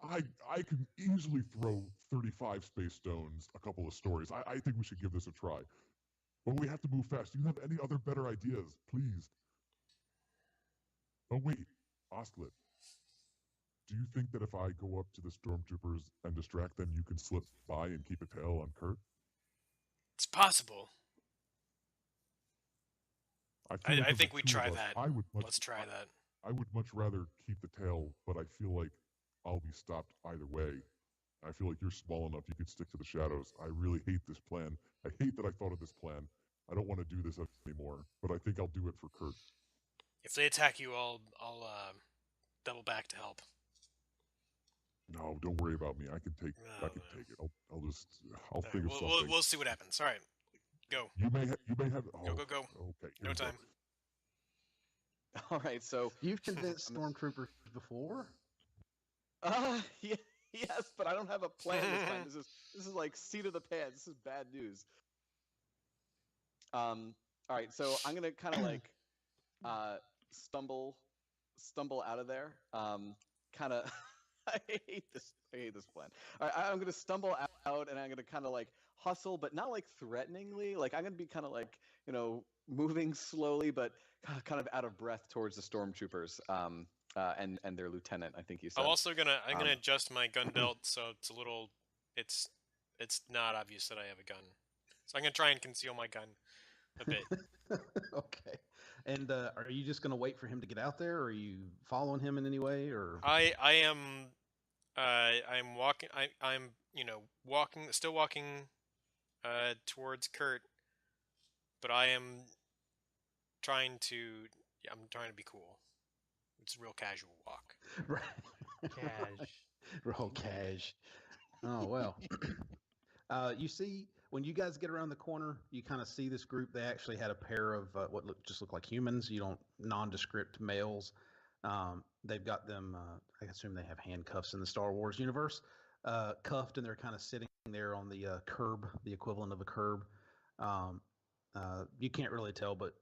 I can easily throw 35 space stones, a couple of stories. I think we should give this a try. But we have to move fast. Do you have any other better ideas, please? Oh wait, Osclet. Do you think that if I go up to the stormtroopers and distract them, you can slip by and keep a tail on Kurt? It's possible. feel like I of the think we two of try us, that. Let's try that. I would much rather keep the tail, but I feel like I'll be stopped either way. I feel like you're small enough you could stick to the shadows. I really hate this plan. I hate that I thought of this plan. I don't want to do this anymore, but I think I'll do it for Kurt. If they attack you, I'll double back to help. No, don't worry about me. I can take it. I'll think of something. We'll see what happens. All right, go. You may have. Oh, Go. Okay. No here we go. time. All right. So. You've convinced stormtroopers before? Yeah, yes, but I don't have a plan this time. This is like seat of the pants. This is bad news. All right. So I'm gonna kind of like stumble out of there. Kind of. I hate this plan. All right, I'm gonna stumble out and I'm gonna kind of like hustle, but not like threateningly. Like I'm gonna be kind of like moving slowly, but kind of out of breath towards the stormtroopers. And their lieutenant, I think you said. I'm also gonna adjust my gun belt so it's not obvious that I have a gun. So I'm gonna try and conceal my gun a bit. Okay. And are you just gonna wait for him to get out there, or are you following him in any way, or? I'm walking. I'm still walking towards Kurt, but I'm trying to be cool. It's a real casual walk. Right. Cash. Real cash. Oh well. You see, when you guys get around the corner, you kind of see this group. They actually had a pair of what just look like humans. Nondescript males. They've got them. I assume they have handcuffs in the Star Wars universe. Cuffed, and they're kind of sitting there on the curb, the equivalent of a curb. You can't really tell, but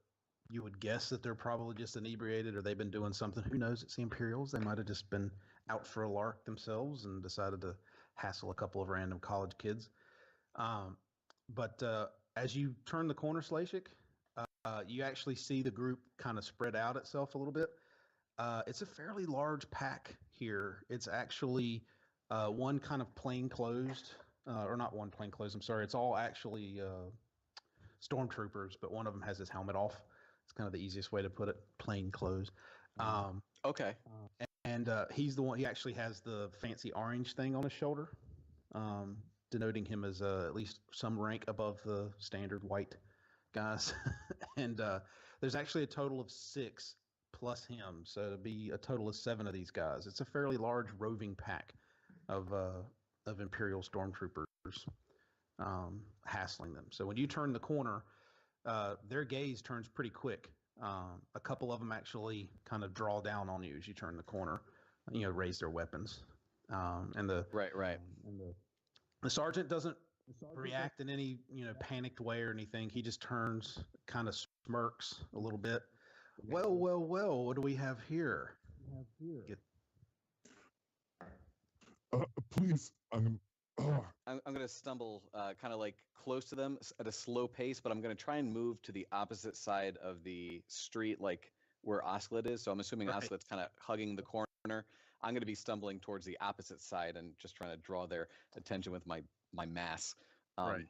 you would guess that they're probably just inebriated, or they've been doing something. Who knows? It's the Imperials. They might have just been out for a lark themselves and decided to hassle a couple of random college kids. But as you turn the corner, Slashik, you actually see the group kind of spread out itself a little bit. It's a fairly large pack here. It's actually one kind of plainclothes, or not one plainclothes. I'm sorry. It's all actually stormtroopers, but one of them has his helmet off. It's kind of the easiest way to put it, plain clothes. Okay. And he's the one. He actually has the fancy orange thing on his shoulder, denoting him as at least some rank above the standard white guys. And there's actually a total of 6 plus him, so it'd be a total of 7 of these guys. It's a fairly large roving pack of Imperial stormtroopers, hassling them. So when you turn the corner, their gaze turns pretty quick. A couple of them actually kind of draw down on you as you turn the corner, raise their weapons. And the Right. And the sergeant doesn't react in any panicked way or anything. He just turns, kind of smirks a little bit. Well, what do we have here? Get, Please, I'm going to stumble kind of like close to them at a slow pace, but I'm going to try and move to the opposite side of the street, like where Osclet is. So I'm assuming Right. Osclet's kind of hugging the corner. I'm going to be stumbling towards the opposite side and just trying to draw their attention with my mass. Right.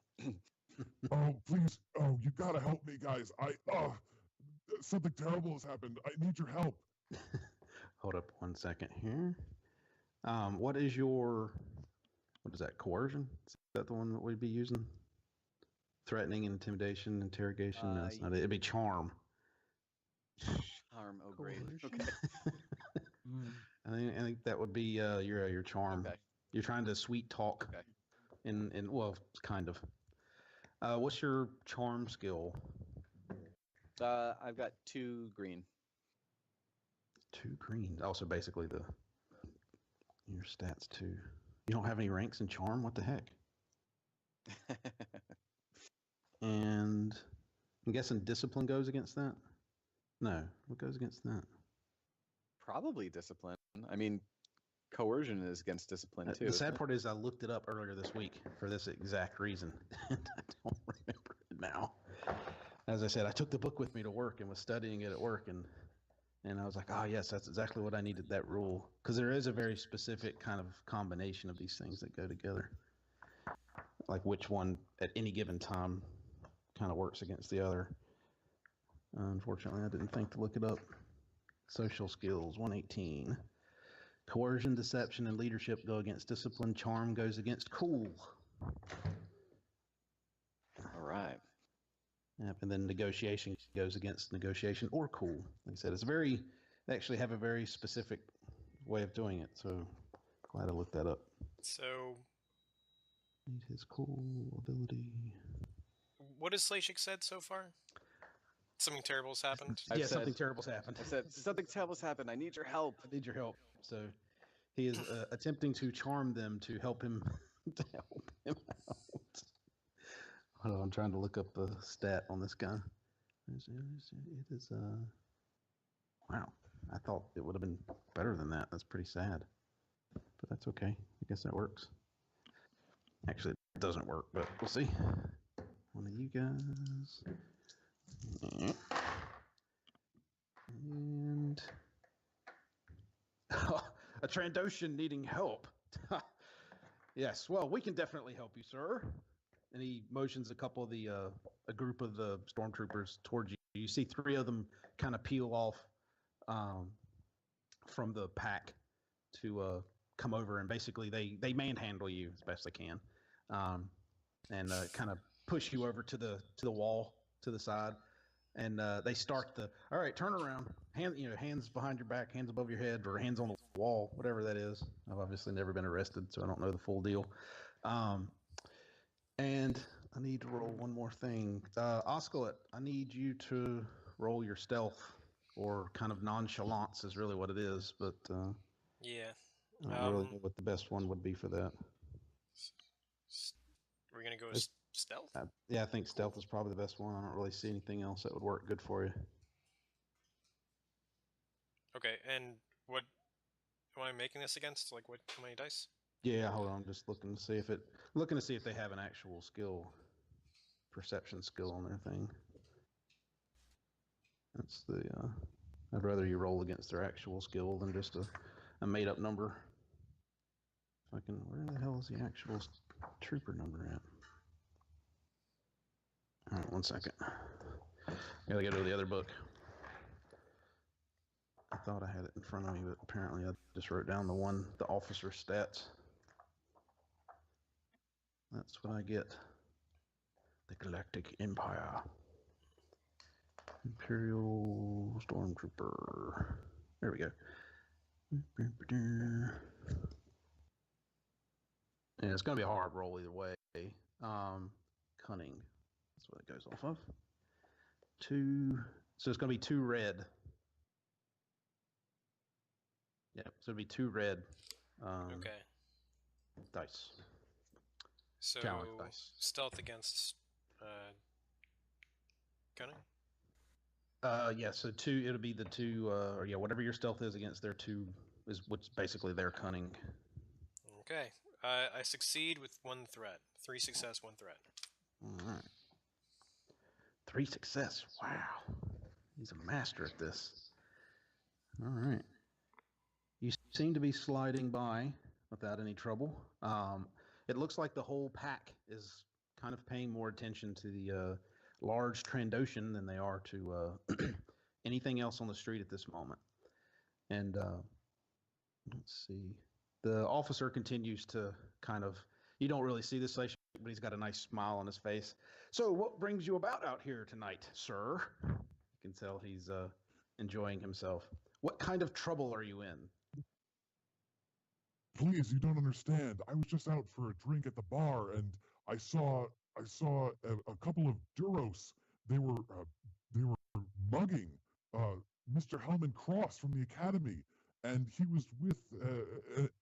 oh, please, oh, you gotta help me, guys. Something terrible has happened. I need your help. Hold up 1 second here. What is that, coercion? Is that the one that we'd be using? Threatening, intimidation, interrogation? No, that's not it. It'd be charm. Charm, oh great. Coercion? Okay. I think that would be your charm. Okay. You're trying to sweet talk. Okay. Well, kind of. What's your charm skill? I've got 2 green. 2 green. Also, basically your stats too. You don't have any ranks in charm. What the heck? And I'm guessing discipline goes against that. No, what goes against that? Probably discipline. I mean, coercion is against discipline too. The sad part is I looked it up earlier this week for this exact reason, and I don't remember it now. As I said, I took the book with me to work and was studying it at work, and I was like, oh yes, that's exactly what I needed, that rule, because there is a very specific kind of combination of these things that go together, like which one at any given time kind of works against the other. Unfortunately, I didn't think to look it up. Social skills, 118. Coercion, deception, and leadership go against discipline. Charm goes against cool. All right. Yep, and then negotiation goes against negotiation or cool. Like I said, they actually have a very specific way of doing it. So glad I looked that up. So, Need his cool ability. what has Slashik said so far? Something terrible's happened. Something terrible's happened. I said something terrible's happened. I need your help. I need your help. So he is attempting to charm them to help him out. Hold on, I'm trying to look up the stat on this guy. It is wow. I thought it would have been better than that. That's pretty sad, but that's okay. I guess that works. Actually, it doesn't work, but we'll see. One of you guys. And a Trandoshan needing help. Yes, well, we can definitely help you, sir. And he motions a group of the stormtroopers towards you. You see 3 of them kind of peel off from the pack to come over, and basically they manhandle you as best they can, and kind of push you over to the wall to the side. And they start all right, turn around, hands behind your back, hands above your head, or hands on the wall, whatever that is. I've obviously never been arrested, so I don't know the full deal. And I need to roll one more thing. Oscalet, I need you to roll your stealth, or kind of nonchalance is really what it is, but Yeah. I don't really know what the best one would be for that. We're gonna go with stealth. Yeah, I think stealth is probably the best one. I don't really see anything else that would work good for you. Okay, and what am I making this against? Like, how many dice? Yeah, hold on. I'm just looking to see if they have an actual perception skill on their thing. That's I'd rather you roll against their actual skill than just a made up number. Where the hell is the actual trooper number at? All right, 1 second. Gotta go to the other book. I thought I had it in front of me, but apparently I just wrote down the officer stats. That's what I get. The Galactic Empire. Imperial Stormtrooper. There we go. Yeah, it's going to be a hard roll either way. Cunning. That's what it goes off of. 2. So it's going to be 2 red. Yeah, so it'll be 2 red. Okay. Dice. So Challenge dice. stealth against cunning. Yeah. So 2. It'll be the 2. Or yeah, whatever your stealth is against their 2 is what's basically their cunning. Okay. I succeed with 1 threat. 3 success, 1 threat. All right. 3 success. Wow. He's a master at this. All right. You seem to be sliding by without any trouble. It looks like the whole pack is kind of paying more attention to the large Trandoshan than they are to anything else on the street at this moment. And let's see. The officer continues to kind of, you don't really see this, but he's got a nice smile on his face. So what brings you about out here tonight, sir? You can tell he's enjoying himself. What kind of trouble are you in? Please, you don't understand. I was just out for a drink at the bar, and I saw a couple of Duros. They were mugging Mr. Hellman Cross from the academy, and he was with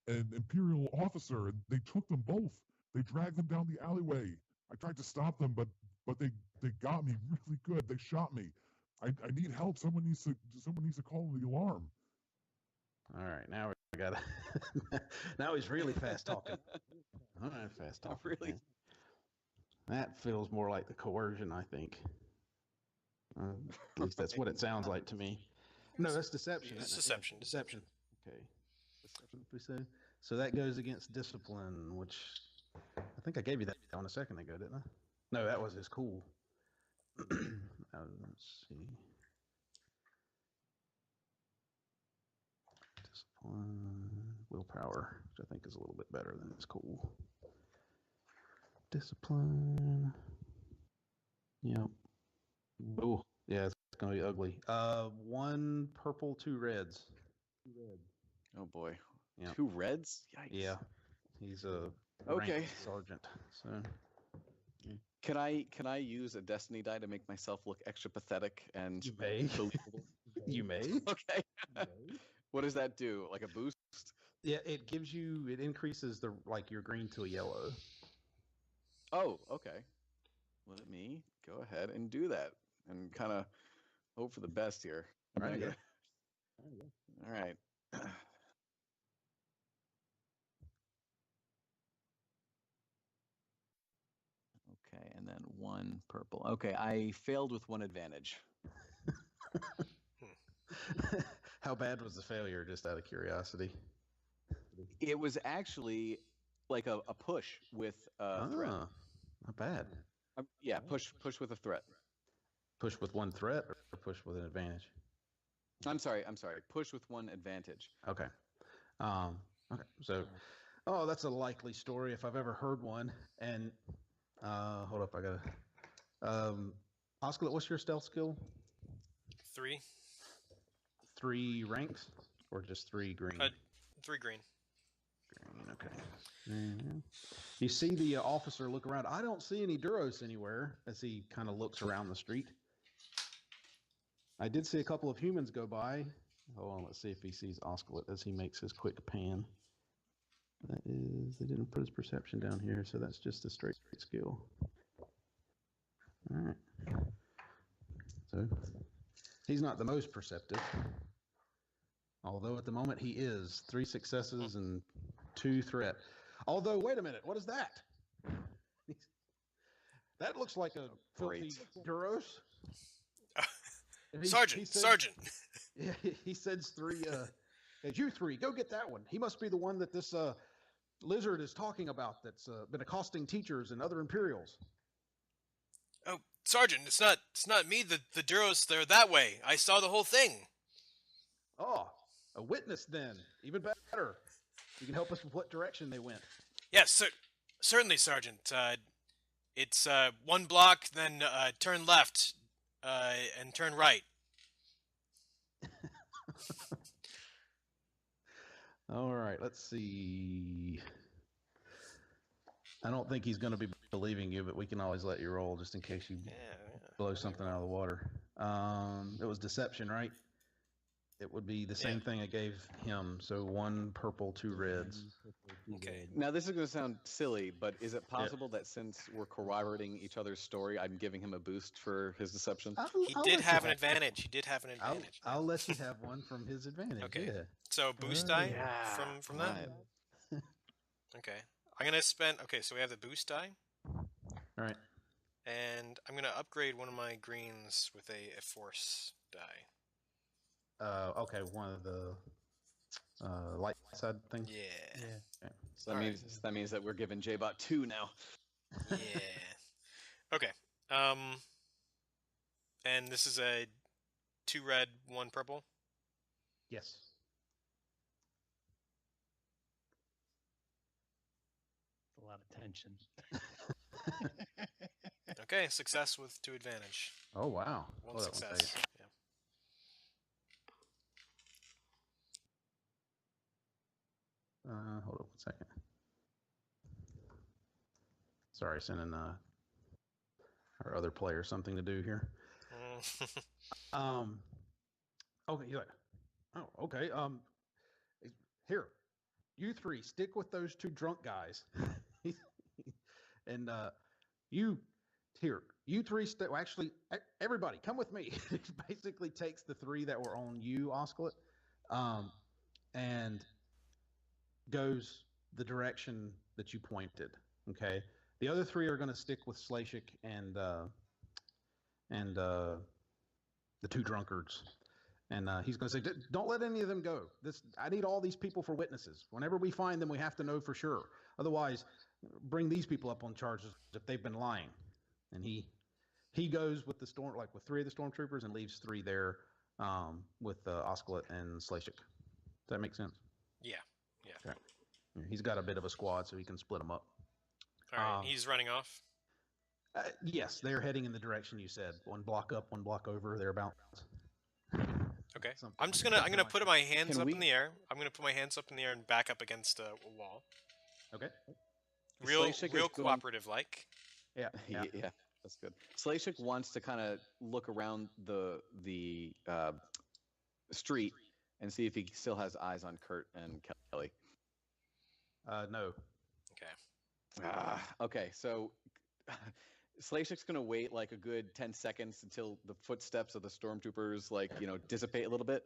an Imperial officer, and they took them both. They dragged them down the alleyway. I tried to stop them, but they got me really good. They shot me. I need help. Someone needs to call the alarm. All right, now we got now he's really fast talking. All right, fast talking. Really? Man. That feels more like the coercion, I think. At least that's what it sounds like to me. No, that's deception. It's isn't it? deception. Yeah, deception. Okay. So that goes against discipline, which I think I gave you that one a second ago, didn't I? No, that was his cool. Let's see. Discipline, willpower, which I think is a little bit better than his cool. Discipline. Yep. Oh, yeah, it's gonna be ugly. 1 purple, 2 reds. Oh boy. Yeah. 2 reds? Yikes. Yeah. He's a Okay. ranked sergeant. So Can I use a destiny die to make myself look extra pathetic and you may. believable? You may. Okay. What does that do? Like a boost? Yeah, it increases your green to a yellow. Oh, okay. Let me go ahead and do that and kind of hope for the best here. All right. All right. Okay, and then 1 purple. Okay, I failed with 1 advantage. How bad was the failure, just out of curiosity? It was actually like a push with a threat. Not bad. Yeah, push with a threat. Push with 1 threat or push with an advantage? I'm sorry. Push with 1 advantage. Okay. Okay. So, that's a likely story if I've ever heard one. And hold up, I gotta. Oscar, what's your stealth skill? 3. 3 ranks, or just 3 green? 3 green. Green. Okay. You see the officer look around. I don't see any Duros anywhere as he kind of looks around the street. I did see a couple of humans go by. Hold on, let's see if he sees Oscalet as he makes his quick pan. They didn't put his perception down here, so that's just a straight skill. All right. So he's not the most perceptive, although at the moment he is. 3 successes and 2 threat. Although, wait a minute, what is that? That looks like a filthy Duros. Sergeant! Yeah, he sends 3. You 3, go get that one. He must be the one that this lizard is talking about that's been accosting teachers and other Imperials. Oh, Sergeant, it's not me. The Duros, they're that way. I saw the whole thing. Oh, a witness then. Even better. You can help us with what direction they went. Yes, certainly, Sergeant. It's 1 block, then turn left, and turn right. All right, let's see. I don't think he's going to be believing you, but we can always let you roll just in case you blow something out of the water. It was deception, right? It would be the same thing I gave him. So 1 purple, 2 reds. Okay. Now, this is going to sound silly, but is it possible that since we're corroborating each other's story, I'm giving him a boost for his deception? He did have an advantage. He did have an advantage. I'll let you have one from his advantage. Okay. Yeah. So boost die Yeah, from that? right. Okay. I'm going to spend... Okay, so we have the boost die. All right. And I'm going to upgrade one of my greens with a force die. Okay, one of the light side things. Yeah. Okay. So that means that we're giving J-Bot 2 now. Yeah. Okay. And this is a 2 red, 1 purple. Yes. A lot of tension. Okay, success with 2 advantage. Oh wow. One Hold on success. second. Yeah. Hold on 1 second. Sorry, sending our other player something to do here. Okay, you're like, oh, okay. Here, you 3 stick with those 2 drunk guys, and you 3 well, actually, everybody, come with me. He basically takes the 3 that were on you, Osclet, and goes the direction that you pointed. Okay, the other 3 are going to stick with Slashik and the 2 drunkards. And he's going to say, don't let any of them go. I need all these people for witnesses. Whenever we find them, we have to know for sure. Otherwise, bring these people up on charges if they've been lying. And he goes with with 3 of the stormtroopers and leaves 3 there with Osclet and Slashik. Does that make sense? Yeah. Okay. He's got a bit of a squad, so he can split them up. All right, he's running off. Yes, they're heading in the direction you said. 1 block up, 1 block over, thereabouts. Okay. Something I'm like gonna put my hands Can up we- in the air. I'm gonna put my hands up in the air and back up against a wall. Okay. Real Slashik is going- cooperative like. Yeah. Yeah, that's good. Slashik wants to kind of look around the street and see if he still has eyes on Kurt and Kelly. No. Okay. Okay, so Slashik's gonna wait like a good 10 seconds until the footsteps of the stormtroopers dissipate a little bit,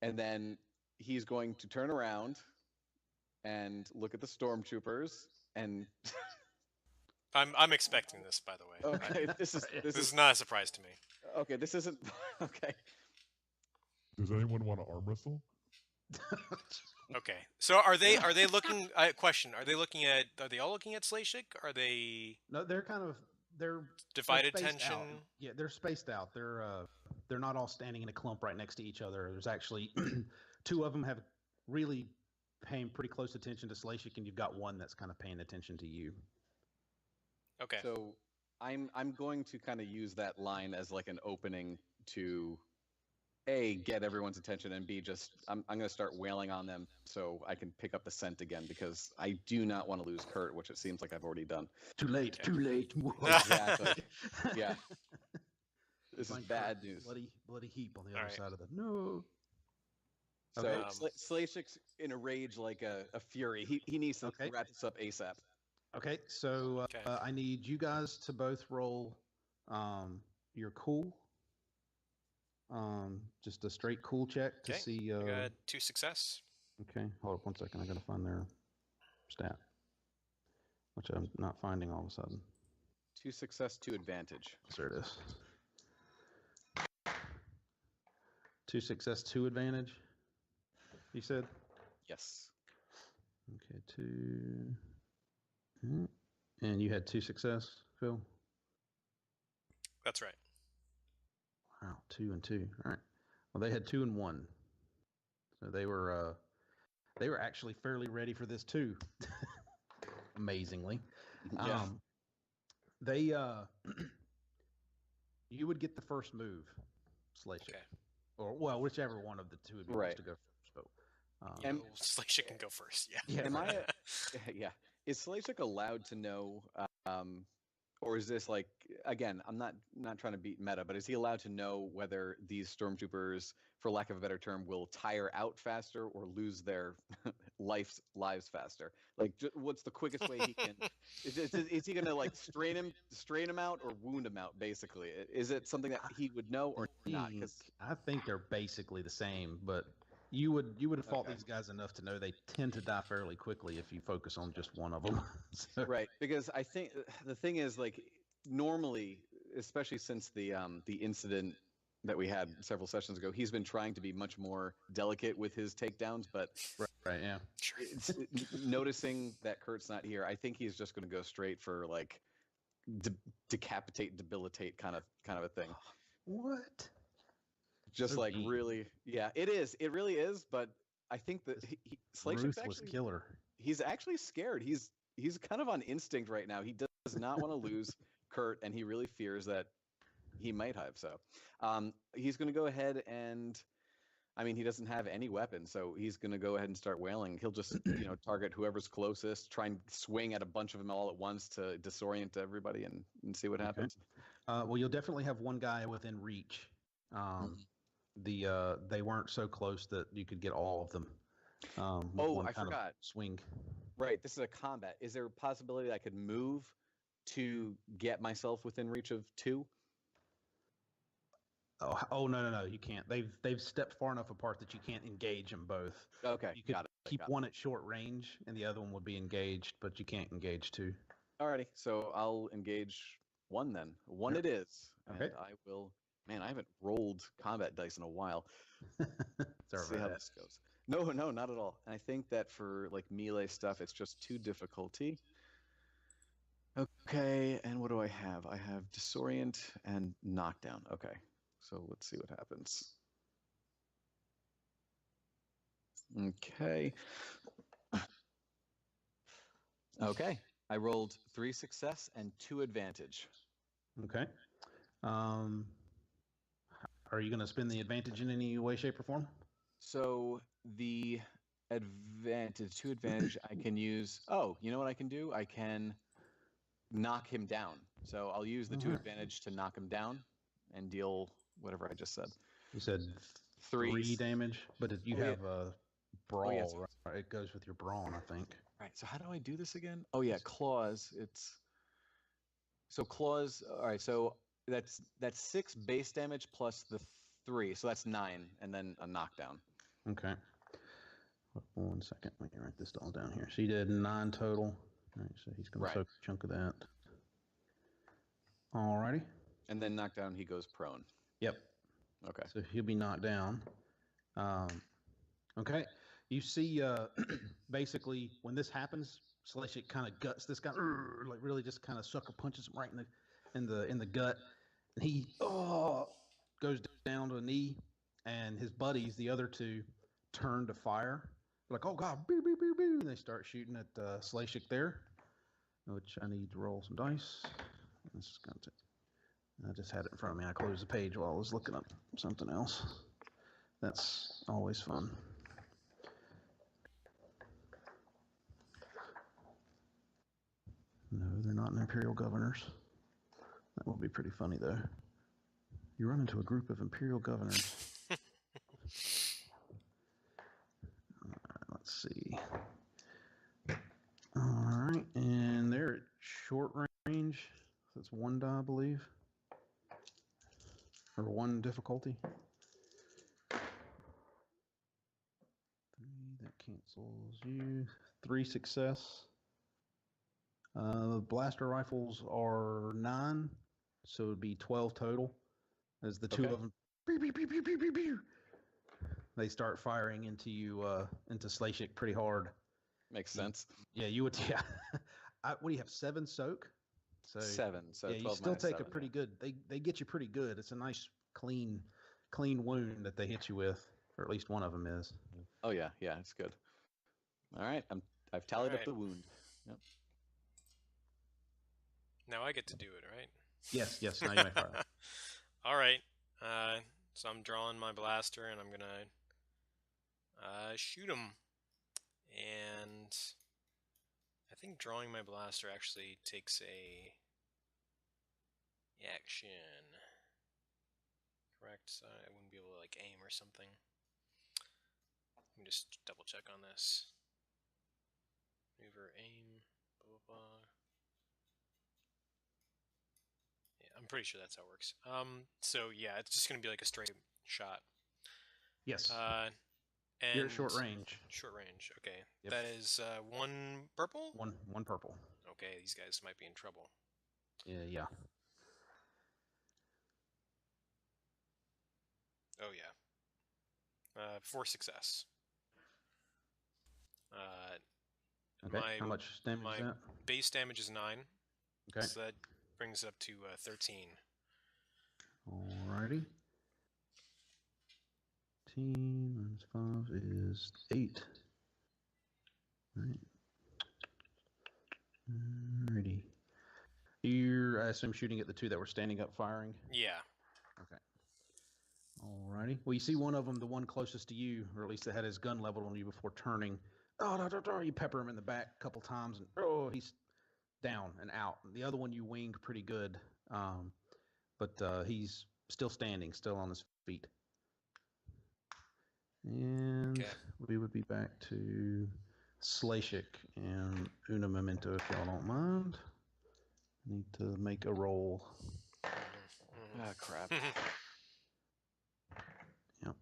and then he's going to turn around and look at the stormtroopers and. I'm expecting this, by the way. Okay, this This is not a surprise to me. okay. This isn't okay. Does anyone want to arm wrestle? Okay. So are they looking? Question: Are they looking at? Are they all looking at Slashik? Are they No, they're divided spaced tension? out. Yeah, they're spaced out. They're not all standing in a clump right next to each other. There's actually 2 of them have really paying pretty close attention to Slashik, and you've got 1 that's kind of paying attention to you. Okay. So I'm going to kind of use that line as like an opening to A, get everyone's attention, and B, just I'm going to start wailing on them so I can pick up the scent again, because I do not want to lose Kurt, which it seems like I've already done. Too late. Okay. Too late. Exactly. Yeah. This is Find bad Kurt, news. bloody heap on the All other right. side of the no. So Okay. Slashik's in a rage like a fury. He needs to Okay. wrap this up ASAP. Okay, so Okay. I need you guys to both roll your cool. Just a straight cool check to Okay. see. I got 2 success. Okay, hold up 1 second. I gotta find their stat, which I'm not finding all of a sudden. 2 success, 2 advantage. There it is. 2 success, 2 advantage. You said. Yes. Okay, 2. And you had 2 success, Phil. That's right. Wow, 2 and 2. All right. Well, they had 2 and 1. So they were actually fairly ready for this too. Amazingly. Yeah. They you would get the first move, Slash. Okay. Or well, whichever one of the two would be Right. best to go first. But Am- Slashik can go first. Yeah. yeah, Am right. yeah. Is Slashik allowed to know, or is this like, again, I'm not trying to beat meta, but is he allowed to know whether these stormtroopers, for lack of a better term, will tire out faster or lose their lives faster? Like, what's the quickest way he can? Is he going to like strain him out, or wound him out? Basically, is it something that he would know or not? Because I think they're basically the same, but you would have fought Okay. these guys enough to know they tend to die fairly quickly if you focus on just one of them. So, right, because I think the thing is, like, normally, especially since the incident that we had several sessions ago, he's been trying to be much more delicate with his takedowns, but right, yeah. Sure. noticing that Kurt's not here, I think he's just going to go straight for like decapitate, debilitate kind of a thing. What? Just So like mean. really, yeah, it is. It really is. But I think that Slashik's Ruthless actually, killer. he's actually scared. He's kind of on instinct right now. He does not want to lose Kurt, and he really fears that he might have. So he's going to go ahead and, I mean, he doesn't have any weapons, so he's going to go ahead and start wailing. He'll just, target whoever's closest, try and swing at a bunch of them all at once to disorient everybody and see what happens. Well, you'll definitely have one guy within reach. They weren't so close that you could get all of them. With one I kind of forgot. swing. Right, this is a combat. Is there a possibility that I could move to get myself within reach of 2? Oh no, you can't. They've stepped far enough apart that you can't engage them both. Okay, You could got it. keep one at short range, and the other one would be engaged, but you can't engage two. Alrighty, so I'll engage 1 then. 1 Yep. it is. Okay. And I will. Man, I haven't rolled combat dice in a while. Sorry Let's see about how that. this goes. No, not at all. And I think that for like melee stuff, it's just 2 difficulty. Okay, and what do I have? I have disorient and knockdown. Okay, so let's see what happens. Okay. Okay, I rolled 3 success and 2 advantage. Okay. Are you going to spend the advantage in any way, shape, or form? So the advantage, 2 advantage, I can use. Oh, you know what I can do? I can knock him down. So I'll use the 2 Alright. advantage to knock him down and deal whatever I just said. You said 3 3 damage, but if you Oh, yeah. have a brawl, yes. right? It goes with your brawn, I think. Right. So how do I do this again? Oh yeah, claws. So claws. All right. So that's 6 base damage plus the 3. So that's 9, and then a knockdown. Okay. 1 second. Let me write this all down here. So you did 9 total. All right, so he's going Right. to soak a chunk of that. Alrighty. And then knockdown, he goes prone. Yep. Okay. So he'll be knocked down. Okay. You see, basically, when this happens, Slashik kind of guts this guy, like really just kind of sucker punches him right in the gut, and he goes down to a knee, and his buddies, the other 2, turn to fire. They're like, oh god, boo boo boo boo, and they start shooting at Slashik there, which I need to roll some dice. This is going to. I just had it in front of me. I closed the page while I was looking up something else. That's always fun. No, they're not Imperial governors. That would be pretty funny, though. You run into a group of Imperial governors. Let's see. All right, and they're at short range. That's 1 die, I believe. Or 1 difficulty. 3, that cancels you. 3 success. Blaster rifles are 9, so it would be 12 total. As the 2 of them, pew, pew, pew, pew, pew, pew, pew, they start firing into you, into Slashik pretty hard. Makes sense. Yeah, you would. Yeah. What do you have? 7 soak. So 7. So yeah, 12 you still minus take 7, a pretty good. They get you pretty good. It's a nice clean wound that they hit you with, or at least one of them is. Oh yeah, yeah, it's good. All right, I've tallied up Alright. the wound. Now I get to do it, right? Yes, now you may fire. All right. So I'm drawing my blaster and I'm gonna shoot him. And I think drawing my blaster actually takes a action. Correct. So I wouldn't be able to like aim or something. Let me just double check on this. Maneuver, aim, blah blah blah. Yeah, I'm pretty sure that's how it works. So yeah, it's just gonna be like a straight shot. Yes. And You're at short range. Short range. Okay. Yep. That is one purple. One purple. Okay, these guys might be in trouble. Yeah. Oh yeah. 4 success. Okay. My- How much damage my- is that? Base damage is 9. Okay. So that brings up to 13. Alrighty. 10 minus 5 is 8. Right. Alrighty. I assume, shooting at the two that were standing up firing? Yeah. Okay. Alrighty. Well, you see one of them, the one closest to you, or at least that had his gun leveled on you before turning. Oh, no. You pepper him in the back a couple times, and he's down and out. The other one you winged pretty good, but he's still standing, still on his feet. And Okay. we would be back to Slashik and Una Memento, if y'all don't mind. Need to make a roll. Ah, crap. Yep.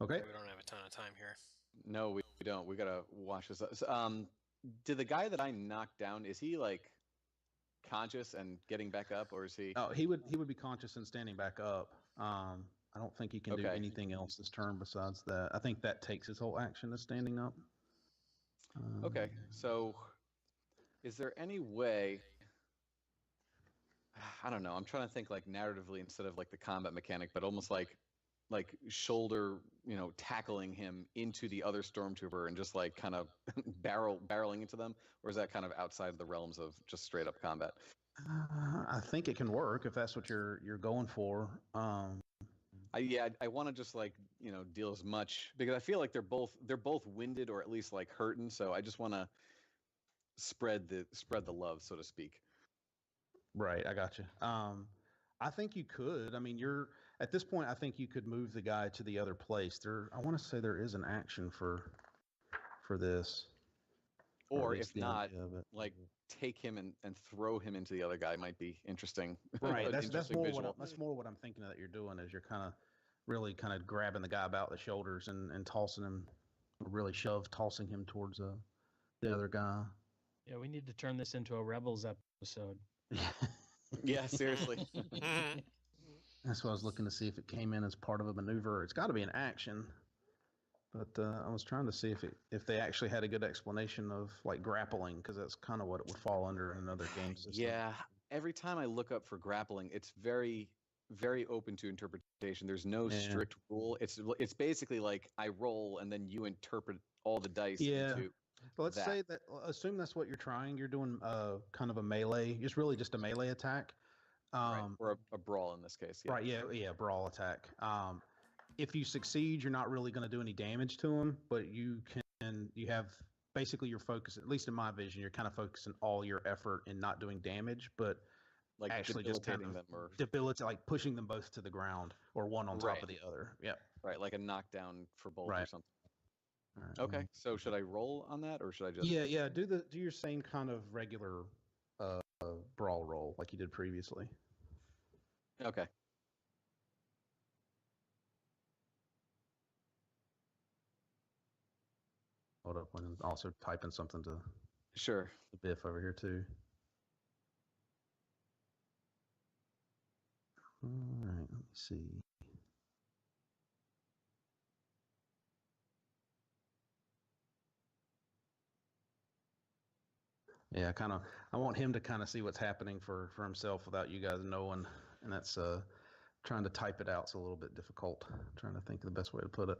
Okay. We don't have a ton of time here. No, we don't. We gotta watch this. Did the guy that I knocked down, is he like conscious and getting back up, or is he? Oh, he would be conscious and standing back up. I don't think he can do Okay. anything else this turn besides that. I think that takes his whole action as standing up. Okay, so is there any way? I don't know. I'm trying to think like narratively instead of like the combat mechanic, but almost like shoulder, tackling him into the other stormtrooper and just like kind of barreling into them, or is that kind of outside the realms of just straight up combat? I think it can work if that's what you're going for. I want to just like deal as much, because I feel like they're both winded or at least like hurting, so I just want to spread the love, so to speak. Right, I got you. I think you could. I mean, you're at this point. I think you could move the guy to the other place. I want to say there is an action for this. Or at least if the not, idea of it. like take him and throw him into the other guy might be interesting. Right. An That's interesting more visual. that's more what I'm thinking that you're doing, is you're really grabbing the guy about the shoulders and tossing him, tossing him towards the other guy. Yeah, we need to turn this into a Rebels episode. Yeah, seriously. That's why I was looking to see if it came in as part of a maneuver. It's got to be an action, but I was trying to see if they actually had a good explanation of like grappling, because that's kind of what it would fall under in another game system. Yeah, every time I look up for grappling, it's very, very open to interpretation. There's no Yeah. strict rule. It's basically like I roll and then you interpret all the dice Yeah. into. But let's that. say that, assume that's what you're trying. You're doing kind of a melee, just a melee attack. Right, or a brawl in this case. Yeah. Right, yeah, brawl attack. If you succeed, you're not really going to do any damage to him, but you have basically your focus, at least in my vision, you're kind of focusing all your effort in not doing damage, but Like actually just kind debilitating of them, or debilitate, like pushing them both to the ground, or one on top Right. of the other. Yeah. right, like a knockdown for both or Right. something. All right, Okay, so should I roll on that, or should I just? Yeah. Do your same kind of regular brawl roll like you did previously. Okay. Hold up, and also typing something to Sure. Biff over here too. All right, let me see. Yeah, I want him to kind of see what's happening for himself without you guys knowing, and that's trying to type it out's a little bit difficult. Trying to think of the best way to put it.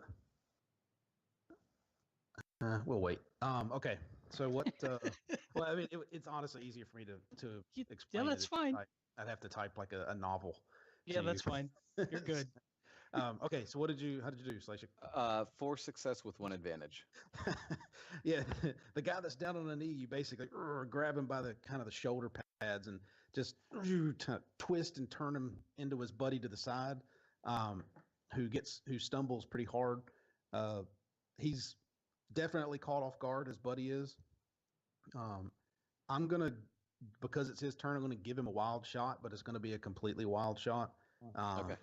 We'll wait. Okay. So what? Well, I mean, it's honestly easier for me to explain. Yeah, that's it. fine. I'd have to type like a novel. Yeah, to that's you. fine. You're good. Okay. So how did you do, Slash? 4 success with 1 advantage. Yeah, the guy that's down on a knee, you basically grab him by the kind of the shoulder pads and just twist and turn him into his buddy to the side, who stumbles pretty hard. He's definitely caught off guard. His buddy is. I'm gonna, because it's his turn, I'm gonna give him a wild shot, but it's gonna be a completely wild shot. Okay.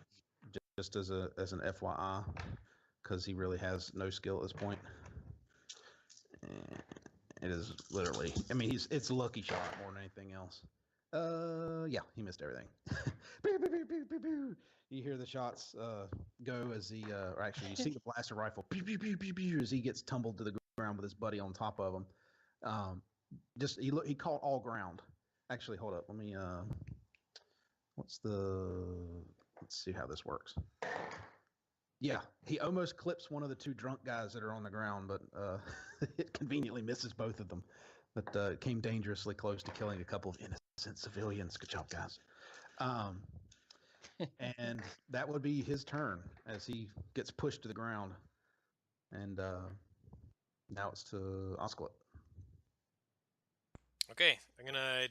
Just as an FYI, because he really has no skill at this point. And it is literally, I mean, it's a lucky shot more than anything else. Yeah, he missed everything. You hear the shots go as he, or actually, you see the blaster rifle as he gets tumbled to the ground with his buddy on top of him. He caught all ground. Actually, hold up, let me. Let's see how this works. Yeah, he almost clips one of the 2 drunk guys that are on the ground, but it conveniently misses both of them. But came dangerously close to killing a couple of innocent civilians. Good job, guys. And that would be his turn as he gets pushed to the ground. And now it's to Osclet. Okay, I'm gonna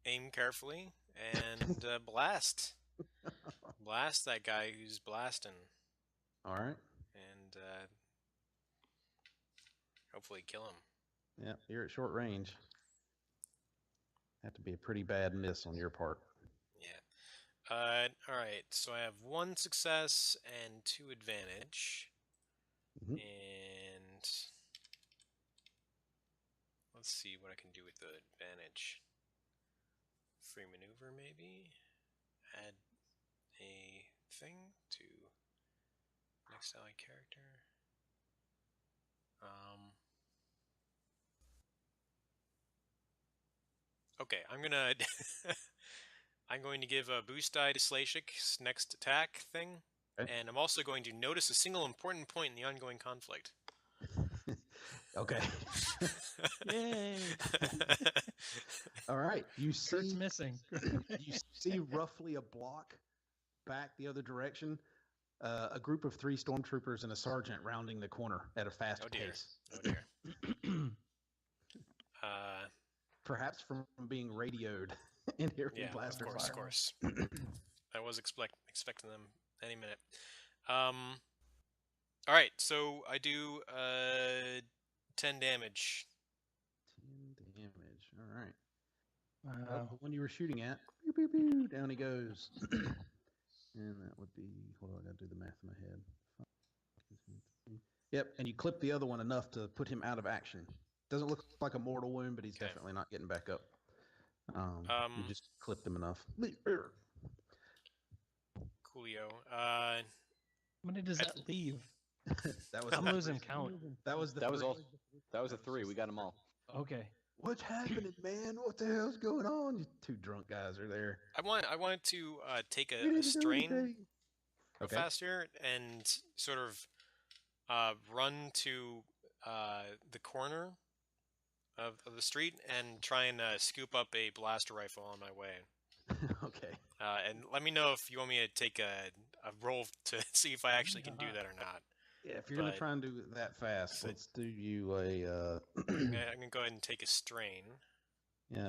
aim carefully and blast that guy who's blasting. All right. And hopefully kill him. Yeah, you're at short range. Have to be a pretty bad miss on your part. Yeah. All right. So I have 1 success and 2 advantage. Mm-hmm. And let's see what I can do with the advantage. Free maneuver, maybe. Add a thing to next allied character. Okay, I'm going to give a boost die to Slashik's next attack thing, okay. And I'm also going to notice a single important point in the ongoing conflict. Okay. Yay! All right. You Kurt's see, missing. you see roughly a block back the other direction, a group of 3 stormtroopers and a sergeant rounding the corner at a fast pace. Oh dear. Perhaps from being radioed in hearing blaster fire. Of course. I was expecting them any minute. All right, so I do 10 damage. 10 damage. All right. Wow. The one you were shooting at, pew, pew, pew, down he goes. And that would be, hold on, I gotta do the math in my head. Yep, and you clip the other one enough to put him out of action. Doesn't look like a mortal wound, but he's definitely not getting back up. You just clipped him enough. Coolio. How many does that leave? That was I'm losing count. That was all. That was a 3. We got them all. Okay. What's happening, man? What the hell's going on? You 2 drunk guys are there. I wanted to take a strain faster and sort of run to the corner of the street and try and scoop up a blaster rifle on my way. Okay. And let me know if you want me to take a roll to see if I actually can do that or not. Yeah, if you're going to try and do it that fast, let's do you a... I'm going to go ahead and take a strain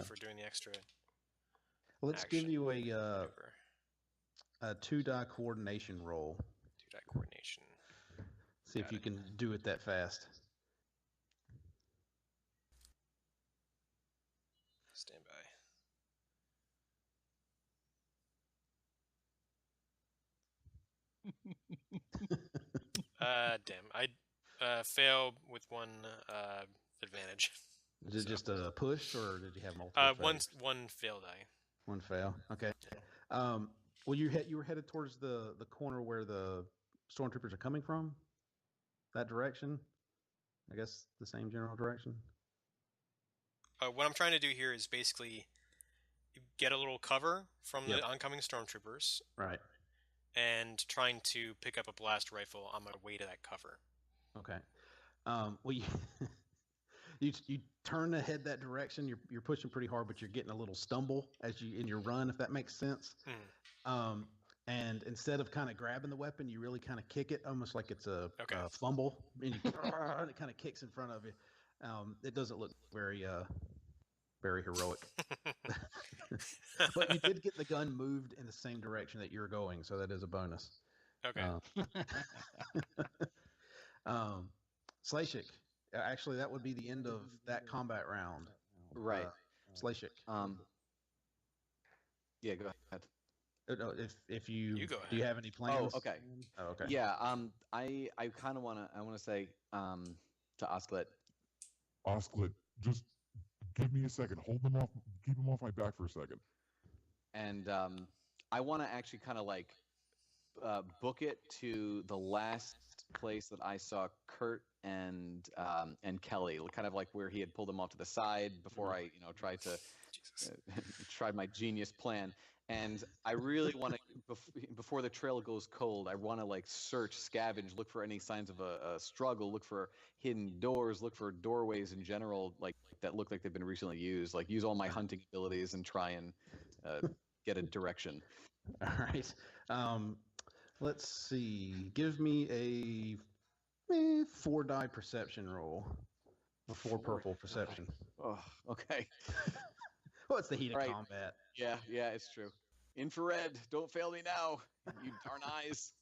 for doing the extra Let's action give you maneuver. a 2-die coordination roll. 2-die coordination. See if you can do it that fast. Stand by. Damn. I fail with 1 advantage. Is it just a push, or did you have multiple? One fail die. 1 fail. Okay. Well, you were headed towards the corner where the stormtroopers are coming from. That direction. I guess the same general direction. What I'm trying to do here is basically get a little cover from the oncoming stormtroopers. Right. and trying to pick up a blast rifle on my way to that cover. Okay. Well, you turn to head that direction. You're pushing pretty hard, but you're getting a little stumble as you in your run, if that makes sense. And instead of kind of grabbing the weapon, you really kind of kick it, almost like it's a fumble, and it kind of kicks in front of you. It doesn't look very heroic. But you did get the gun moved in the same direction that you're going, so that is a bonus. Okay. Slashik, actually, that would be the end of that combat round. Right. Slashik. Yeah, go ahead. No, if you go do you have any plans? Oh, okay. Oh, okay. Yeah. I kind of wanna say to Osklet. Osklet, just give me a second. Hold them off. Keep them off my back for a second. And I want to actually kind of like book it to the last place that I saw Kurt and Kelly, kind of like where he had pulled them off to the side before I, tried to tried my genius plan. And I really want to, before the trail goes cold, I want to like search, scavenge, look for any signs of a struggle, look for hidden doors, look for doorways in general, like that look like they've been recently used, like use all my hunting abilities and try and get a direction. All right. Let's see. Give me a 4-die perception roll. A 4 purple perception. Oh, okay. Well, it's the heat of combat. Yeah, it's true. Infrared, don't fail me now, you darn eyes.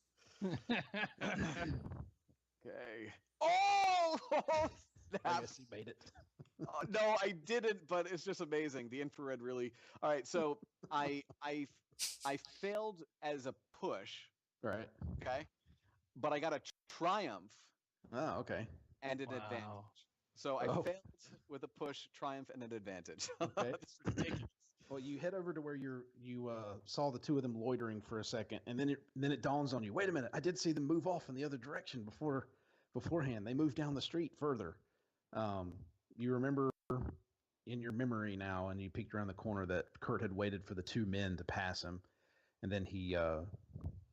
Okay. Oh! I guess you made it. No, I didn't, but it's just amazing. The infrared really. All right, so I failed as a push. Right. Okay. But I got a triumph. Oh, okay. And an advantage. So I failed with a push, triumph, and an advantage. Okay. That's ridiculous. Well, you head over to where you saw the two of them loitering for a second, and then it dawns on you. Wait a minute! I did see them move off in the other direction beforehand. They moved down the street further. You remember in your memory now, and you peeked around the corner that Kurt had waited for the two men to pass him, and then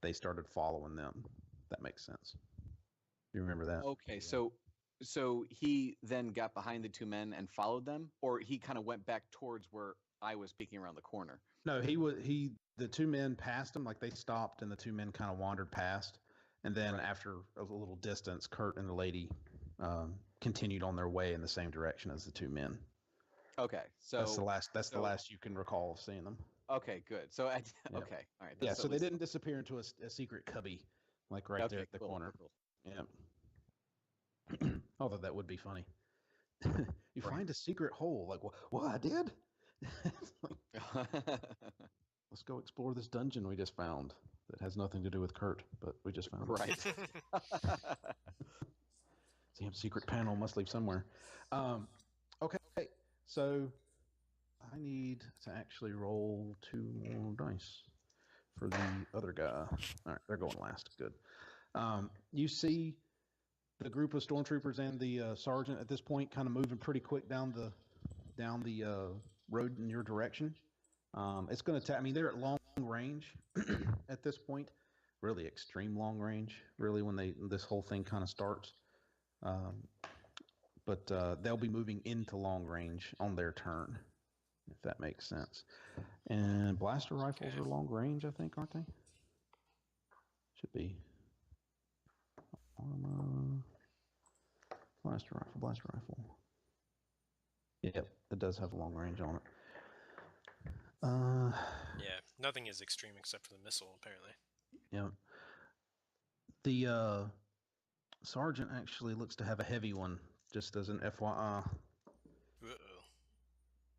they started following them. That makes sense. You remember that? Okay, so he then got behind the two men and followed them, or he kind of went back towards where I was peeking around the corner. No, the two men passed him, like they stopped and the two men kind of wandered past. And then after a little distance, Kurt and the lady continued on their way in the same direction as the two men. Okay. So that's the last you can recall of seeing them. Okay, good. So okay. All right. So they didn't disappear into a secret cubby like there at the corner. Cool. Yeah. Although that would be funny. You find a secret hole. Like, what I did? Let's go explore this dungeon we just found that has nothing to do with Kurt, but we just found it. Right. Damn secret panel must leave somewhere. Okay, so I need to actually roll 2 more dice for the other guy. All right, they're going last. Good. You see the group of stormtroopers and the sergeant at this point kind of moving pretty quick down the road in your direction. It's going to they're at long range at this point, really extreme long range, really when this whole thing kind of starts. But they'll be moving into long range on their turn, if that makes sense. And blaster rifles are long range, I think, aren't they? Should be. Blaster rifle. Yep, it does have a long range on it. Yeah, nothing is extreme except for the missile, apparently. Yeah. The sergeant actually looks to have a heavy one, just as an FYI. Uh-oh.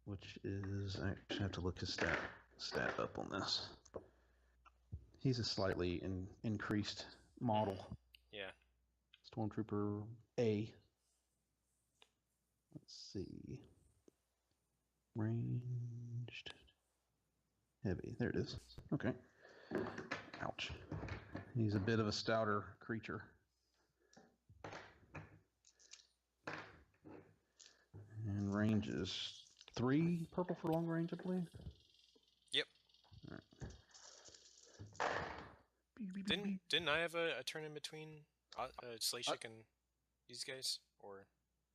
Which is, I actually have to look his stat up on this. He's a slightly increased model. Yeah. Stormtrooper A. Let's see. Ranged. Heavy. There it is. Okay. Ouch. He's a bit of a stouter creature. And range is 3 purple for long range, I believe. Yep. All right. Didn't I have a turn in between Slashik and these guys? Or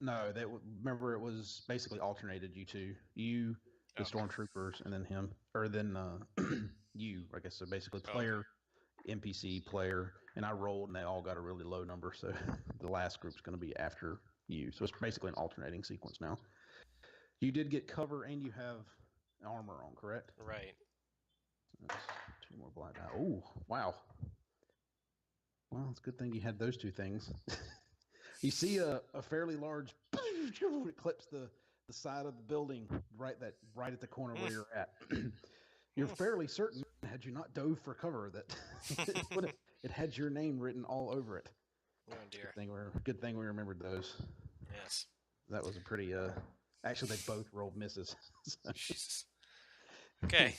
No, remember it was basically alternated. You two, you, the stormtroopers, and then him, or then you. I guess so. Basically, player, NPC, player, and I rolled, and they all got a really low number. So the last group's going to be after you. So it's basically an alternating sequence now. You did get cover, and you have armor on, correct? Right. That's 2 more black die. Oh, wow. Well, it's a good thing you had those 2 things. You see a fairly large it clips the side of the building right at the corner where you're at. You're fairly certain, had you not dove for cover, that it had your name written all over it. Oh dear. Good thing we remembered those. Yes. That was a pretty actually they both rolled misses. Jesus. Okay.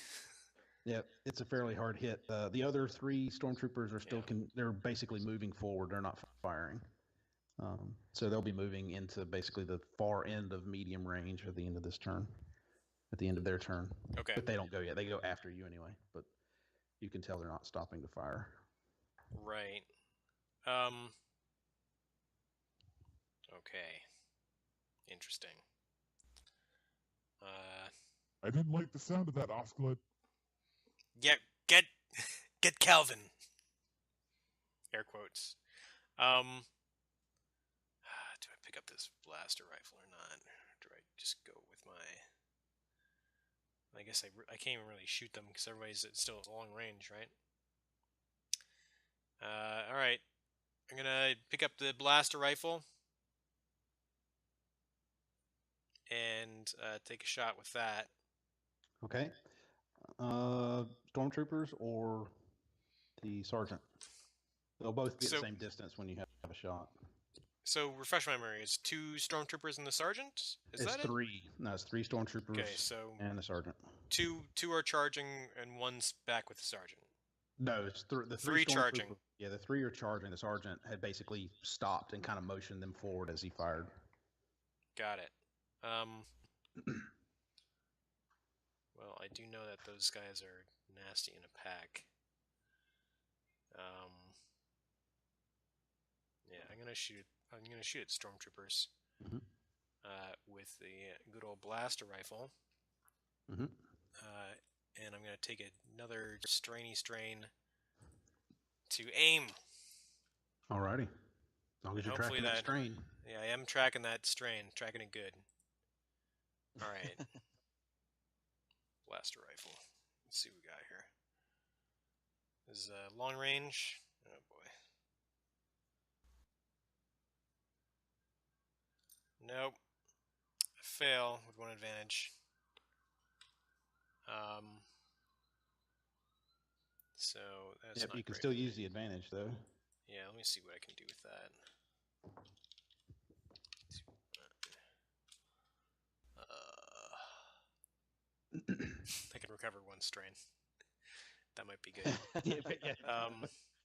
Yeah, it's a fairly hard hit. The other 3 stormtroopers are still they're basically moving forward. They're not firing. So they'll be moving into basically the far end of medium range at the end of this turn. At the end of their turn. Okay. But they don't go yet. They go after you anyway. But you can tell they're not stopping to fire. Right. Okay. Interesting. I didn't like the sound of that, Osclet. Get Calvin. Air quotes. Do I pick up this blaster rifle or not? Or do I just go with my? I guess I can't even really shoot them because everybody's still at long range, right? All right. I'm gonna pick up the blaster rifle and take a shot with that. Okay. Stormtroopers or the sergeant? They'll both be at the same distance when you have a shot. So refresh my memory. It's 2 stormtroopers and the sergeant. Is that 3. No, it's 3 stormtroopers. Okay, so and the sergeant. Two are charging and one's back with the sergeant. No, it's the 3 charging. Yeah, the 3 are charging. The sergeant had basically stopped and kind of motioned them forward as he fired. Got it. Well, I do know that those guys are nasty in a pack. Yeah, I'm gonna shoot at stormtroopers with the good old blaster rifle. And I'm gonna take another strain to aim. Alrighty. As long as you're tracking that strain. Yeah, I am tracking that strain. Tracking it good. Alright. Blaster rifle. Let's see what we got here. This is long range. Oh boy. Nope. I fail with 1 advantage. So that's not you can great. still use the advantage though. Yeah, let me see what I can do with that. I can recover 1 strain. That might be good.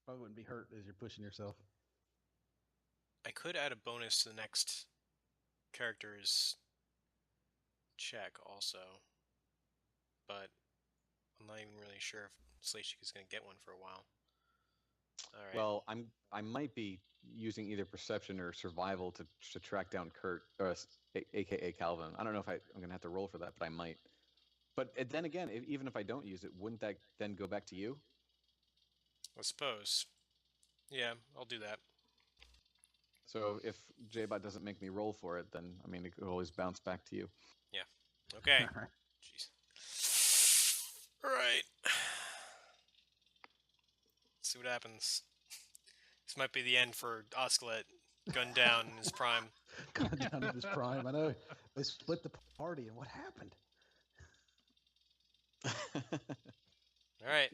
Probably wouldn't be hurt as you're pushing yourself. I could add a bonus to the next character's check also, but I'm not even really sure if Slashik is going to get one for a while. All right. Well, I might be using either perception or survival to track down Kurt, aka Calvin. I don't know if I'm going to have to roll for that, but I might. But then again, even if I don't use it, wouldn't that then go back to you? I suppose. Yeah, I'll do that. So if J-Bot doesn't make me roll for it, then, I mean, it could always bounce back to you. Yeah. Okay. All right. Jeez. All right. Let's see what happens. This might be the end for Osclet. Gunned down in his prime. Gunned down in his prime. I know. They split the party, and what happened? All right.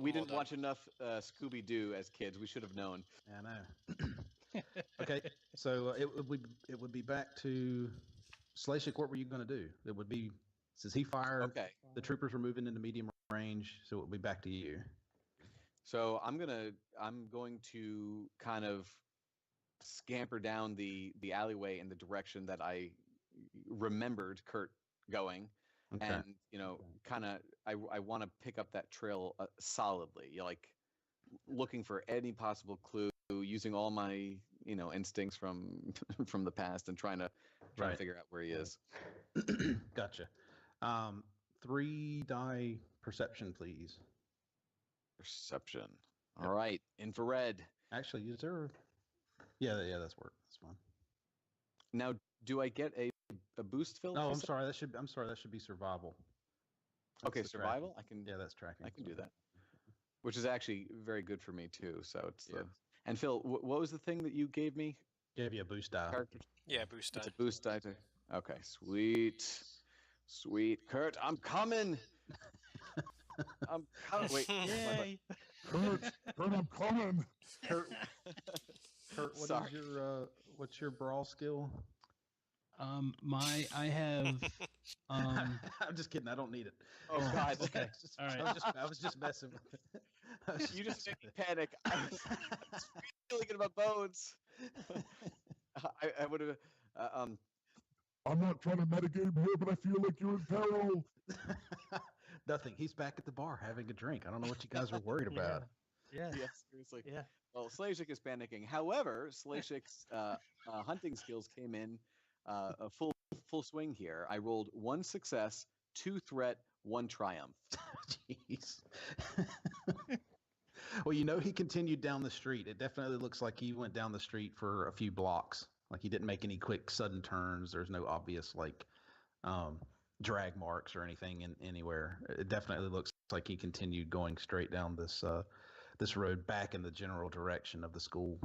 We didn't watch enough Scooby-Doo as kids. We should have known. Yeah, I know. Okay, so it would be back to Slashik. What were you going to do? It would be, since he fired. Okay. The troopers were moving into medium range, so it would be back to you. So I'm going to kind of scamper down the alleyway in the direction that I remembered Kurt going, Okay. and kind of I want to pick up that trail solidly. Like looking for any possible clue, using all my instincts from from the past, and trying to figure out where he is. Gotcha. 3 die perception, please. Perception. All right, infrared. Actually, is there? Yeah, that's work. That's fine. Now, do I get a boost, Phil? Oh, I'm sorry. That should be survival. That's Okay, the survival. tracking. Yeah, that's tracking. I can do that, which is actually very good for me too. So it's And Phil, what was the thing that you gave me? Gave you a boost die. Yeah, boost die. It's a boost die. Okay, sweet. Kurt, I'm coming. I'm coming. Wait, Yay! Kurt, I'm coming. Kurt, Sorry. What's your brawl skill? I have I'm just kidding. I don't need it. Oh God. Okay. All right. I was just messing with it. You just made me panic. I was feeling it in my bones. I would have. I'm not trying to metagame here, but I feel like you're in peril. Nothing. He's back at the bar having a drink. I don't know what you guys are worried about. Yeah. Yeah, seriously. Yeah. Well, Slashik is panicking. However, Slashik's hunting skills came in a full swing here. I rolled 1 success, 2 threat, 1 triumph. Jeez. Well, he continued down the street. It definitely looks like he went down the street for a few blocks. Like he didn't make any quick sudden turns. There's no obvious drag marks or anything anywhere. It definitely looks like he continued going straight down this road back in the general direction of the school.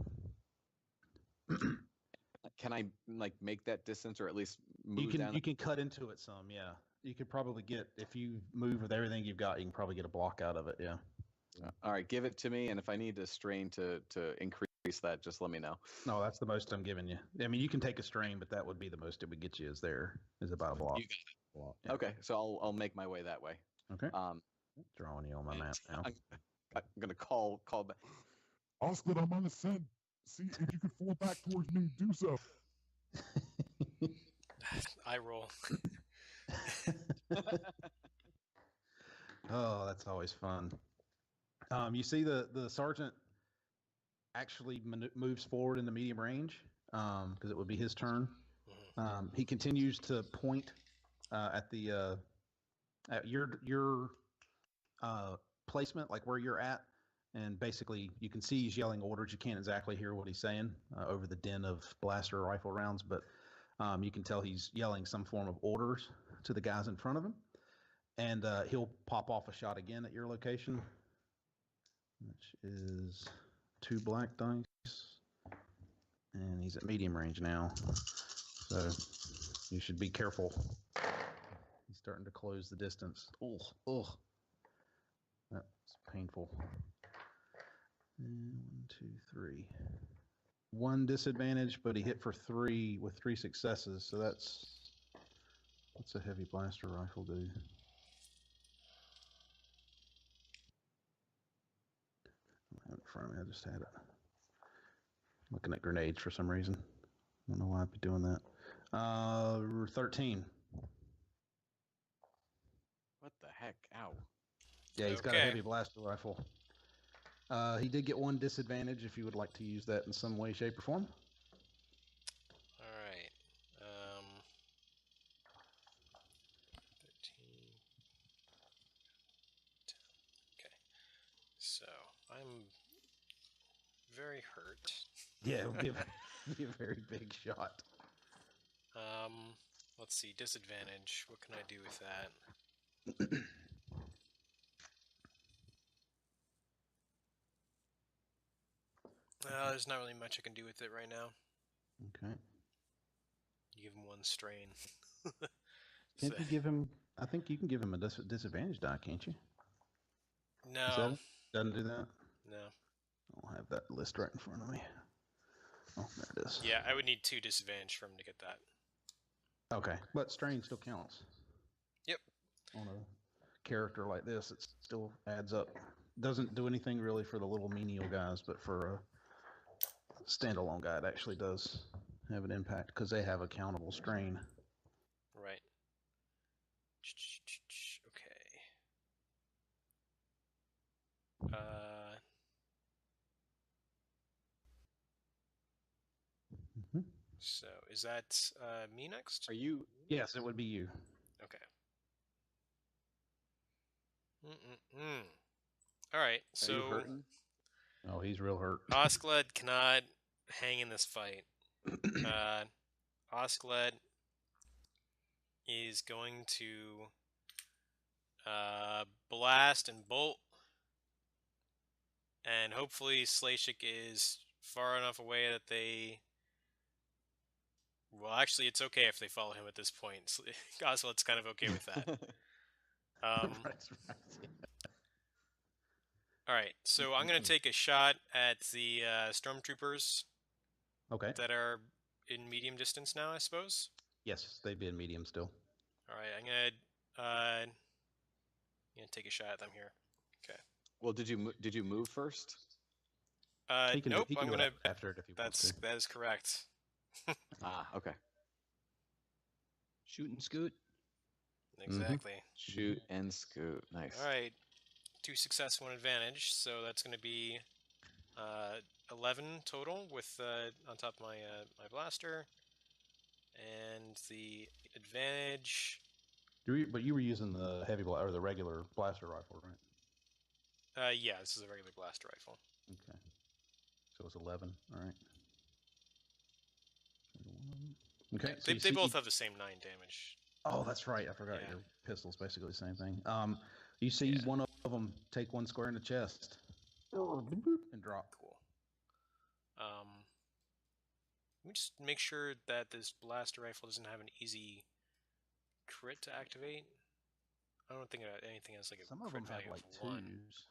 Can I make that distance, or at least move down? You can cut into it some. Yeah, you could probably get, if you move with everything you've got, you can probably get a block out of it. Yeah. All right, give it to me, and if I need to strain to increase that, just let me know. No, that's the most I'm giving you. I mean, you can take a strain, but that would be the most it would get you. Is about a block. You got it. Yeah. Okay, so I'll make my way that way. Okay. Drawing you on my map now. I'm gonna call back. Oscar, I'm on ascent. See if you can fall back towards me. Do so. I roll. Oh, that's always fun. You see the sergeant actually moves forward in the medium range because it would be his turn. He continues to point at your placement, like where you're at, and basically you can see he's yelling orders. You can't exactly hear what he's saying over the din of blaster rifle rounds, but you can tell he's yelling some form of orders to the guys in front of him, and he'll pop off a shot again at your location, which is 2 black dice, and he's at medium range now, so you should be careful. He's starting to close the distance. Oh, that's painful. And 1, 2, 3. 1 disadvantage, but he hit for 3 with 3 successes. So what's a heavy blaster rifle do? I have it in front of me. I just had it. Looking at grenades for some reason. I don't know why I'd be doing that. 13. What the heck? Ow. Yeah, he's got a heavy blaster rifle. He did get 1 disadvantage if you would like to use that in some way, shape, or form. All right. 13. Okay. So I'm very hurt. Yeah, it would be a very big shot. Let's see. Disadvantage. What can I do with that? There's not really much I can do with it right now. Okay. You give him 1 strain. Can't you give him? I think you can give him a disadvantage die, can't you? No. Doesn't do that? No. I don't have that list right in front of me. Oh, there it is. Yeah, I would need 2 disadvantage for him to get that. Okay, but strain still counts. Yep. On a character like this, it still adds up. Doesn't do anything really for the little menial guys, but for a standalone guy, it actually does have an impact because they have a countable strain. Right. Mhm. So is that me next? Are you? Yes, it would be you. Okay. Mm-mm-mm. All right. Are you So hurting? Oh, he's real hurt. Oskled cannot hang in this fight. Oskled is going to blast and bolt, and hopefully Slashik is far enough away that they. Well, actually, it's okay if they follow him at this point. Oswald's kind of okay with that. Right, right. All right, so I'm going to take a shot at the stormtroopers Okay. that are in medium distance now, I suppose. Yes, they'd be in medium still. All right, I'm gonna take a shot at them here. Okay. Well, did you move first? He can, Nope. he can I'm go gonna. after it if he wants to. That is correct. Ah, okay. Shoot and scoot. Exactly. Shoot and scoot. Nice. All right. 2 success, 1 advantage. So that's going to be 11 total with on top of my my blaster, and the advantage. But you were using the heavy or the regular blaster rifle, right? Yeah, this is a regular blaster rifle. Okay. So it's 11. All right. Okay. Yeah, So they both have the same 9 damage. Oh, that's right. I forgot Yeah. your pistol's basically the same thing. You see Yeah. one of them take one square in the chest and drop. Cool. Let me just make sure that this blaster rifle doesn't have an easy crit to activate. I don't think anything has like a Some of crit them have value like of 1. twos.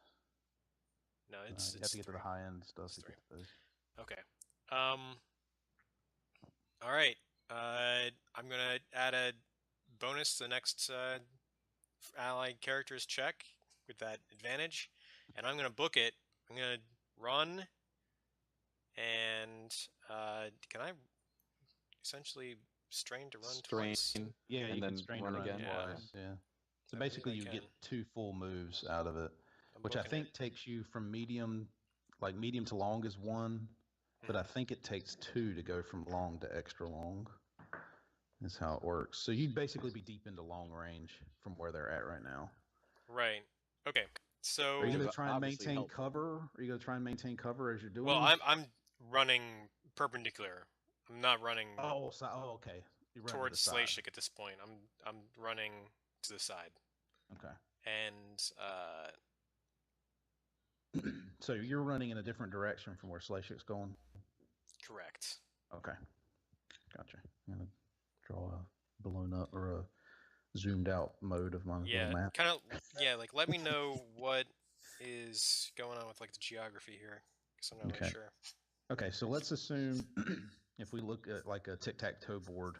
No, You it's have to get to the 3. high end stuff It's to get those. Okay. All right. I'm gonna add a bonus to the next allied character's check with that advantage, and I'm gonna book it. I'm gonna run, and can I essentially strain to run Strain. twice? Yeah, And you then can strain run to run again? twice. Yeah. So I basically, believe you I get can. 2 full moves out of it, I'm which I booking think it. takes you from medium to long is 1, but I think it takes 2 to go from long to extra long. That's how it works. So you'd basically be deep into long range from where they're at right now. Right. Okay. So Are you going Which to try and obviously maintain helpful. cover? Are you going to try and maintain cover as you're doing? well, this? I'm running perpendicular. I'm not running Okay. You run to towards the side. Slashik at this point. I'm running to the side. Okay. And So you're running in a different direction from where Slashik's going? correct. Okay. Gotcha. I'm going to draw a blown up or a zoomed out mode of my Yeah, little map. kind of. Yeah, like let me know what is going on with like the geography here, because I'm not Okay. really sure. Okay, so let's assume if we look at like a tic-tac-toe board,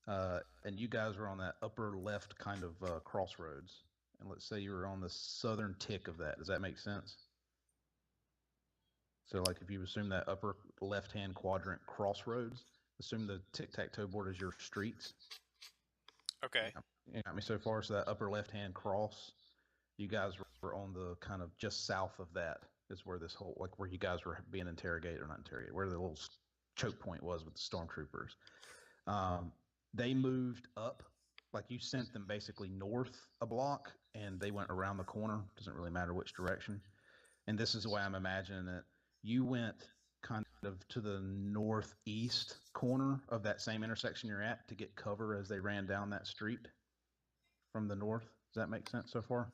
and you guys were on that upper left kind of crossroads, and let's say you were on the southern tick of that. Does that make sense? So like if you assume that upper left-hand quadrant crossroads, assume the tic-tac-toe board is your streets. Okay. You got me so far? So that upper left-hand cross, you guys were on the kind of just south of that is where this whole, like where you guys were being interrogated or not interrogated, where the little choke point was with the stormtroopers. They moved up, like you sent them basically north a block, and they went around the corner. Doesn't really matter which direction. And this is the way I'm imagining it. You went kind of to the northeast corner of that same intersection you're at to get cover as they ran down that street from the north. Does that make sense so far?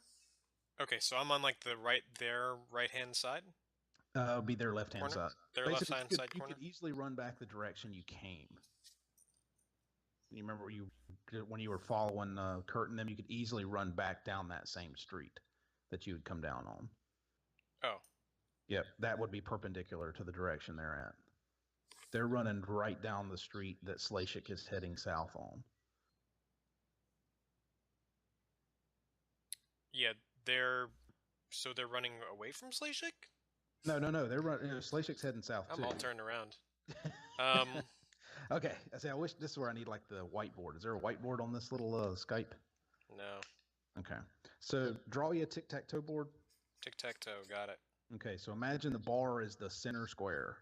Okay, so I'm on like their right hand side. Be their left-hand Corner? side. Their Basically, left-hand side you corner? could easily run back the direction you came. You remember when you were following Kurt and them, you could easily run back down that same street that you would come down on. Oh. Yep, that would be perpendicular to the direction they're at. They're running right down the street that Slashik is heading south on. Yeah, they're running away from Slashik? No. They're running. Slashik's heading south I'm too. all turned around. Okay. I say I wish this is where I need like the whiteboard. Is there a whiteboard on this little Skype? No. Okay. So draw you a tic-tac-toe board. Tic-tac-toe, got it. Okay, so imagine the bar is the center square.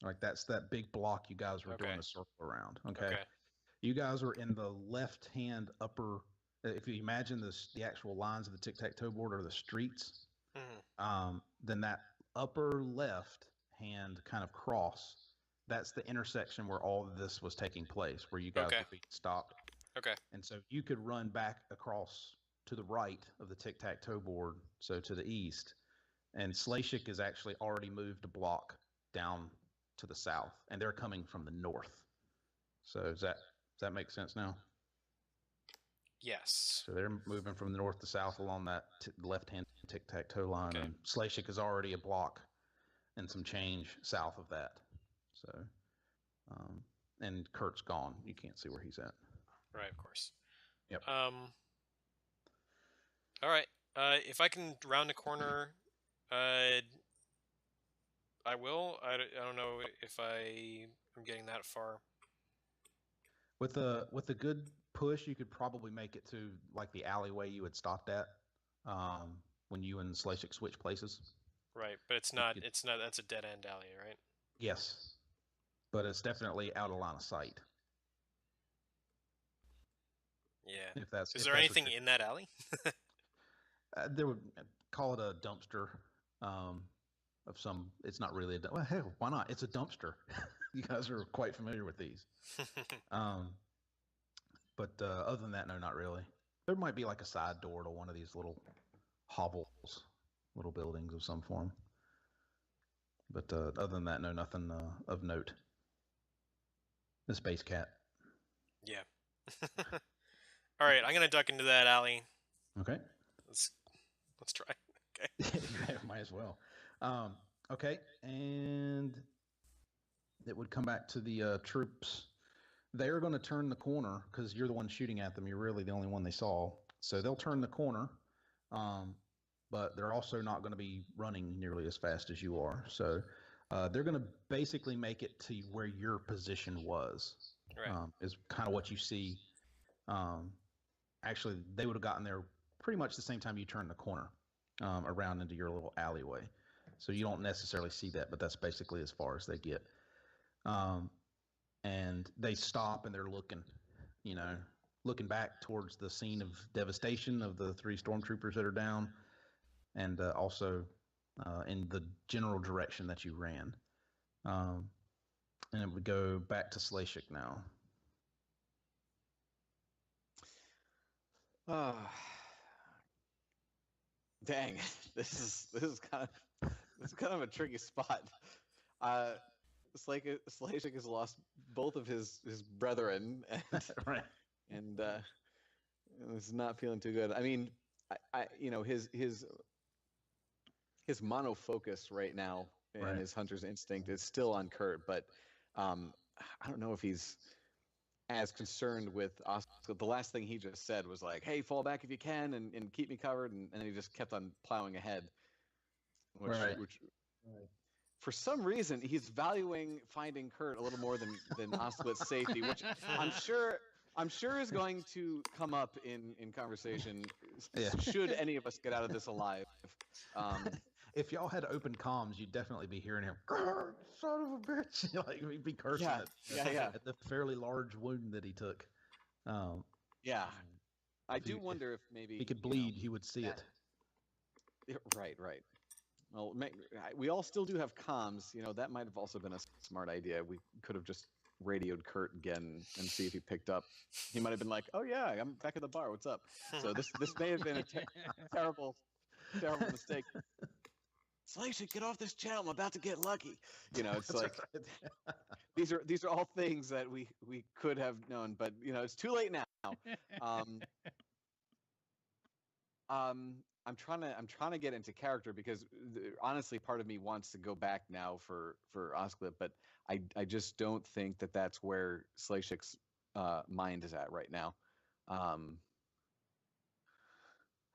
Like that's that big block you guys were doing Okay. a circle around. Okay. Okay. You guys are in the left-hand upper. If you imagine the actual lines of the tic-tac-toe board are the streets, then that upper left hand kind of cross, that's the intersection where all of this was taking place, where you guys Okay. were being stopped. Okay. And so you could run back across to the right of the tic-tac-toe board, so to the east. And Slashik has actually already moved a block down to the south, and they're coming from the north. So does that make sense now? Yes. So they're moving from the north to south along that left-hand tic-tac-toe line, Okay. and Slashik is already a block and some change south of that. So, and Kurt's gone. You can't see where he's at. Right, of course. Yep. All right. If I can round a corner, I will. I don't know if I'm getting that far. With a good push, you could probably make it to like the alleyway you had stopped at when you and Slashik switch places. Right, but it's not. It's not. That's a dead end alley, right? Yes, but it's definitely out of line of sight. Yeah. If that's Is there anything in that alley? there would call it a dumpster of some. It's not really a. Well, hell, why not? It's a dumpster. You guys are quite familiar with these. But other than that, no, not really. There might be like a side door to one of these little hovels, little buildings of some form. But other than that, no, nothing of note. The space cat. Yeah. All right, I'm gonna duck into that alley. Okay. Let's try. Okay. Yeah, might as well. Okay, and it would come back to the troops. They're going to turn the corner because you're the one shooting at them. You're really the only one they saw. So they'll turn the corner, but they're also not going to be running nearly as fast as you are. So they're going to basically make it to where your position was, Right. is kind of what you see. Actually, they would have gotten there pretty much the same time you turned the corner around into your little alleyway. So you don't necessarily see that, but that's basically as far as they get. And they stop and they're looking back towards the scene of devastation of the 3 stormtroopers that are down, and also in the general direction that you ran. And it would go back to Slashik now. Dang, this is kind of a tricky spot. Slashik has lost both of his brethren, and Right. and is not feeling too good. I mean, I his monofocus right now and Right. his hunter's instinct is still on Kurt, but I don't know if he's as concerned with Oscar. The last thing he just said was like, "Hey, fall back if you can and keep me covered," and he just kept on plowing ahead. Which for some reason he's valuing finding Kurt a little more than Osclit's safety, which I'm sure is going to come up in conversation. Yeah. Should any of us get out of this alive? If y'all had open comms, you'd definitely be hearing him, son of a bitch. Like he'd be cursing at the fairly large wound that he took. Yeah. I If do he- wonder if maybe He could bleed, he would see it. Right. Well, we all still do have comms. That might have also been a smart idea. We could have just radioed Kurt again and see if he picked up. He might have been like, "Oh yeah, I'm back at the bar. What's up?" So this may have been a terrible mistake. Slashik, get off this channel. I'm about to get lucky. It's like these are all things that we could have known, but it's too late now. I'm trying to get into character because honestly, part of me wants to go back now for Osclip, but I just don't think that that's where Slashik's mind is at right now.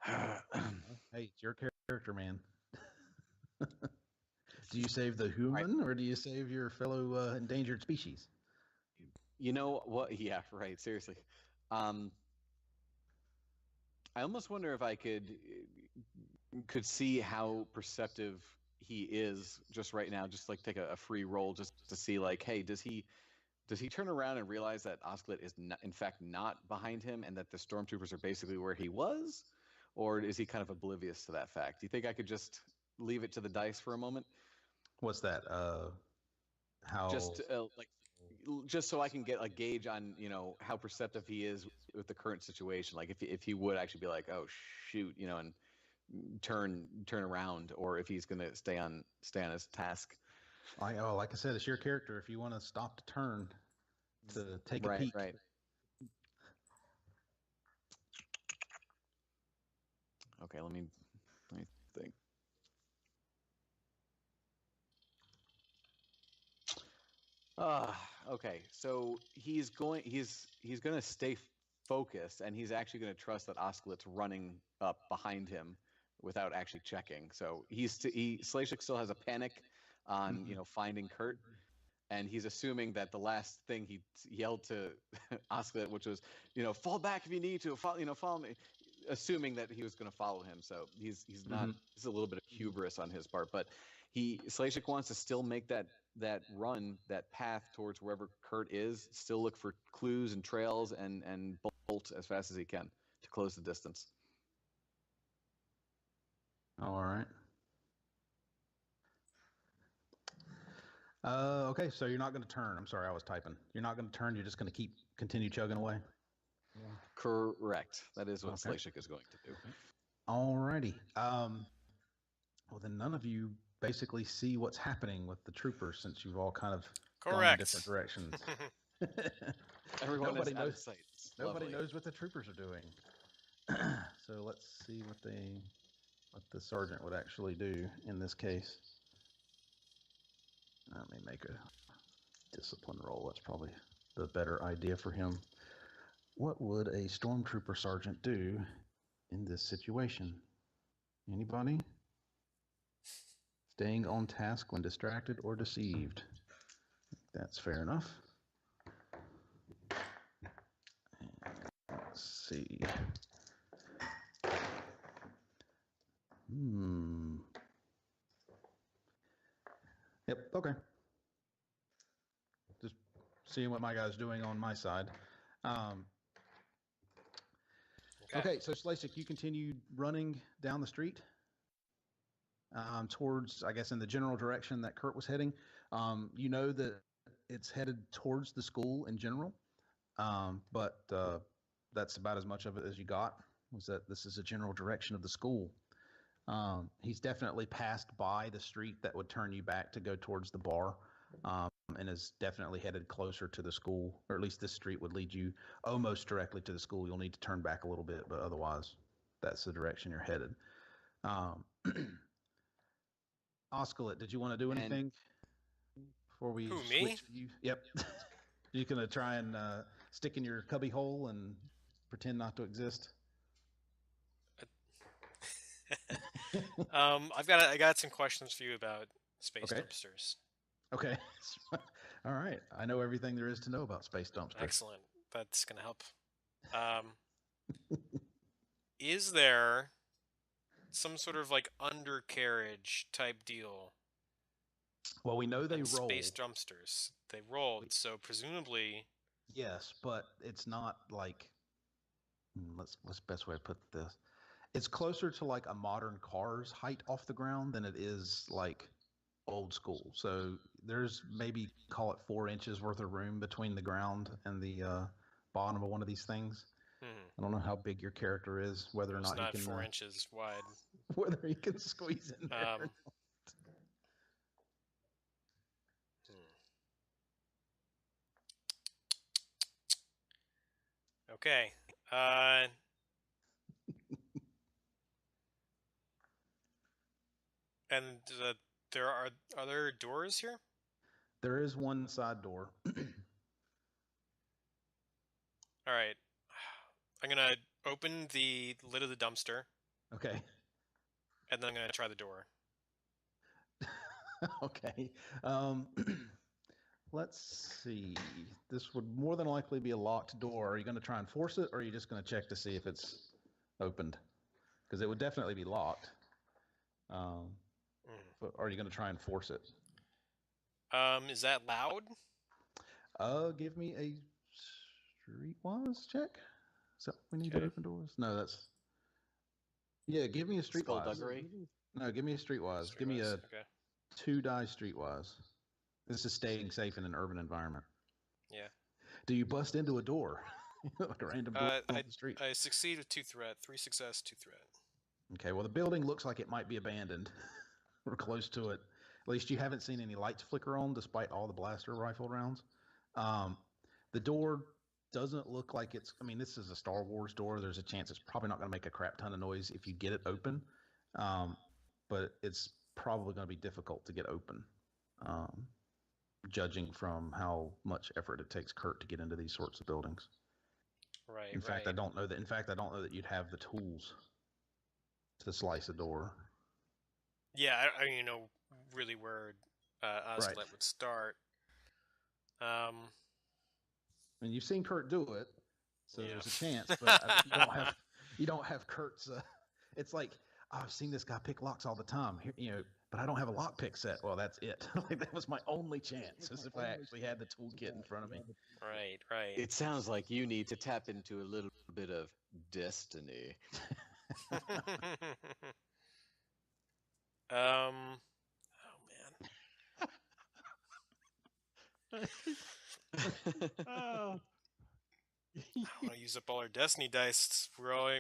Hey, it's your character, man. Do you save the human or do you save your fellow endangered species? You know what? Yeah, right. Seriously. I almost wonder if I could could see how perceptive he is just right now, just like take a free roll just to see like, hey, does he turn around and realize that Osclet is not, in fact not behind him and that the stormtroopers are basically where he was? Or is he kind of oblivious to that fact? Do you think I could just leave it to the dice for a moment? What's that? How? Just so I can get a gauge on, how perceptive he is with the current situation. Like if he would actually be like, oh shoot, and turn around, or if he's gonna stay on his task. Like I said, it's your character. If you want to stop to turn to take a peek. Right. Okay, let me think. Okay. So he's going to stay focused, and he's actually going to trust that Osclet's running up behind him without actually checking. So Slashik still has a panic on finding Kurt, and he's assuming that the last thing he yelled to Osclet, which was fall back if you need to, follow me, assuming that he was going to follow him. So he's not. This is a little bit of hubris on his part, but Slashik wants to still make that run, that path towards wherever Kurt is, still look for clues and trails and bolt as fast as he can to close the distance. All right. Okay, so you're not going to turn. I'm sorry, I was typing. You're not going to turn. You're just going to continue chugging away. Correct. That is what Slashik is going to do. All righty. Well, then none of you basically see what's happening with the troopers since you've all kind of gone in different directions. Everyone is out of sight. Nobody knows what the troopers are doing. So let's see what the sergeant would actually do in this case. Let me make a discipline roll. That's probably the better idea for him. What would a stormtrooper sergeant do in this situation? Anybody? Staying on task when distracted or deceived. That's fair enough. Let's see. Yep, okay. Just seeing what my guy's doing on my side. Okay, so Slashik, you continue running down the street towards, I guess, in the general direction that Kurt was heading. You know that it's headed towards the school in general, but that's about as much of it as you got, was that this is a general direction of the school. He's definitely passed by the street that would turn you back to go towards the bar, and is definitely headed closer to the school, or at least this street would lead you almost directly to the school. You'll need to turn back a little bit, but otherwise that's the direction you're headed. Osclet, did you want to do anything before we switch you? Yep. You gonna try and stick in your cubby hole and pretend not to exist? I got some questions for you about space dumpsters. Okay. All right. I know everything there is to know about space dumpsters. Excellent. That's gonna help. Is there some sort of like undercarriage type deal? Well, we know they roll. Space dumpsters. They rolled, so presumably. Yes, but it's not like. What's the best way to put this? It's closer to like a modern car's height off the ground than it is like old school. So there's maybe, call it 4 inches worth of room between the ground and the bottom of one of these things. I don't know how big your character is, whether or not he can. 4 inches wide. Whether he can squeeze in there. Or not. Okay. And there are there doors here? There is one side door. All right. I'm going to open the lid of the dumpster. Okay. And then I'm going to try the door. Okay. Let's see. This would more than likely be a locked door. Are you going to try and force it, or are you just going to check to see if it's opened? Because it would definitely be locked. Are you going to try and force it? Is that loud? Give me a streetwise check. So we need to Okay. open doors. No, that's. Yeah, give me a streetwise. Skullduggery? No, give me a streetwise. Give me Streetwise? a Okay. 2 die streetwise. This is staying safe in an urban environment. Yeah. Do you bust into a door? Like a random door off the street? I succeed with 2 threat. 3 success, 2 threat. Okay, well, the building looks like it might be abandoned. We're close to it. At least you haven't seen any lights flicker on despite all the blaster rifle rounds. The door doesn't look like it's... I mean, this is a Star Wars door. There's a chance it's probably not going to make a crap ton of noise if you get it open. But it's probably going to be difficult to get open, judging from how much effort it takes Kurt to get into these sorts of buildings. Right. In fact, I don't know that. In fact, I don't know that you'd have the tools to slice a door. Yeah, I don't even know really where Oslet would start. I mean, you've seen Kurt do it, so Yeah. there's a chance, but you don't have Kurt's. It's like, oh, I've seen this guy pick locks all the time, but I don't have a lockpick set. Well, that's it. Like, that was my only chance, as if I actually had the toolkit in front of me. Right. It sounds like you need to tap into a little bit of destiny. Oh man. Oh. I want to use up all our destiny dice. We're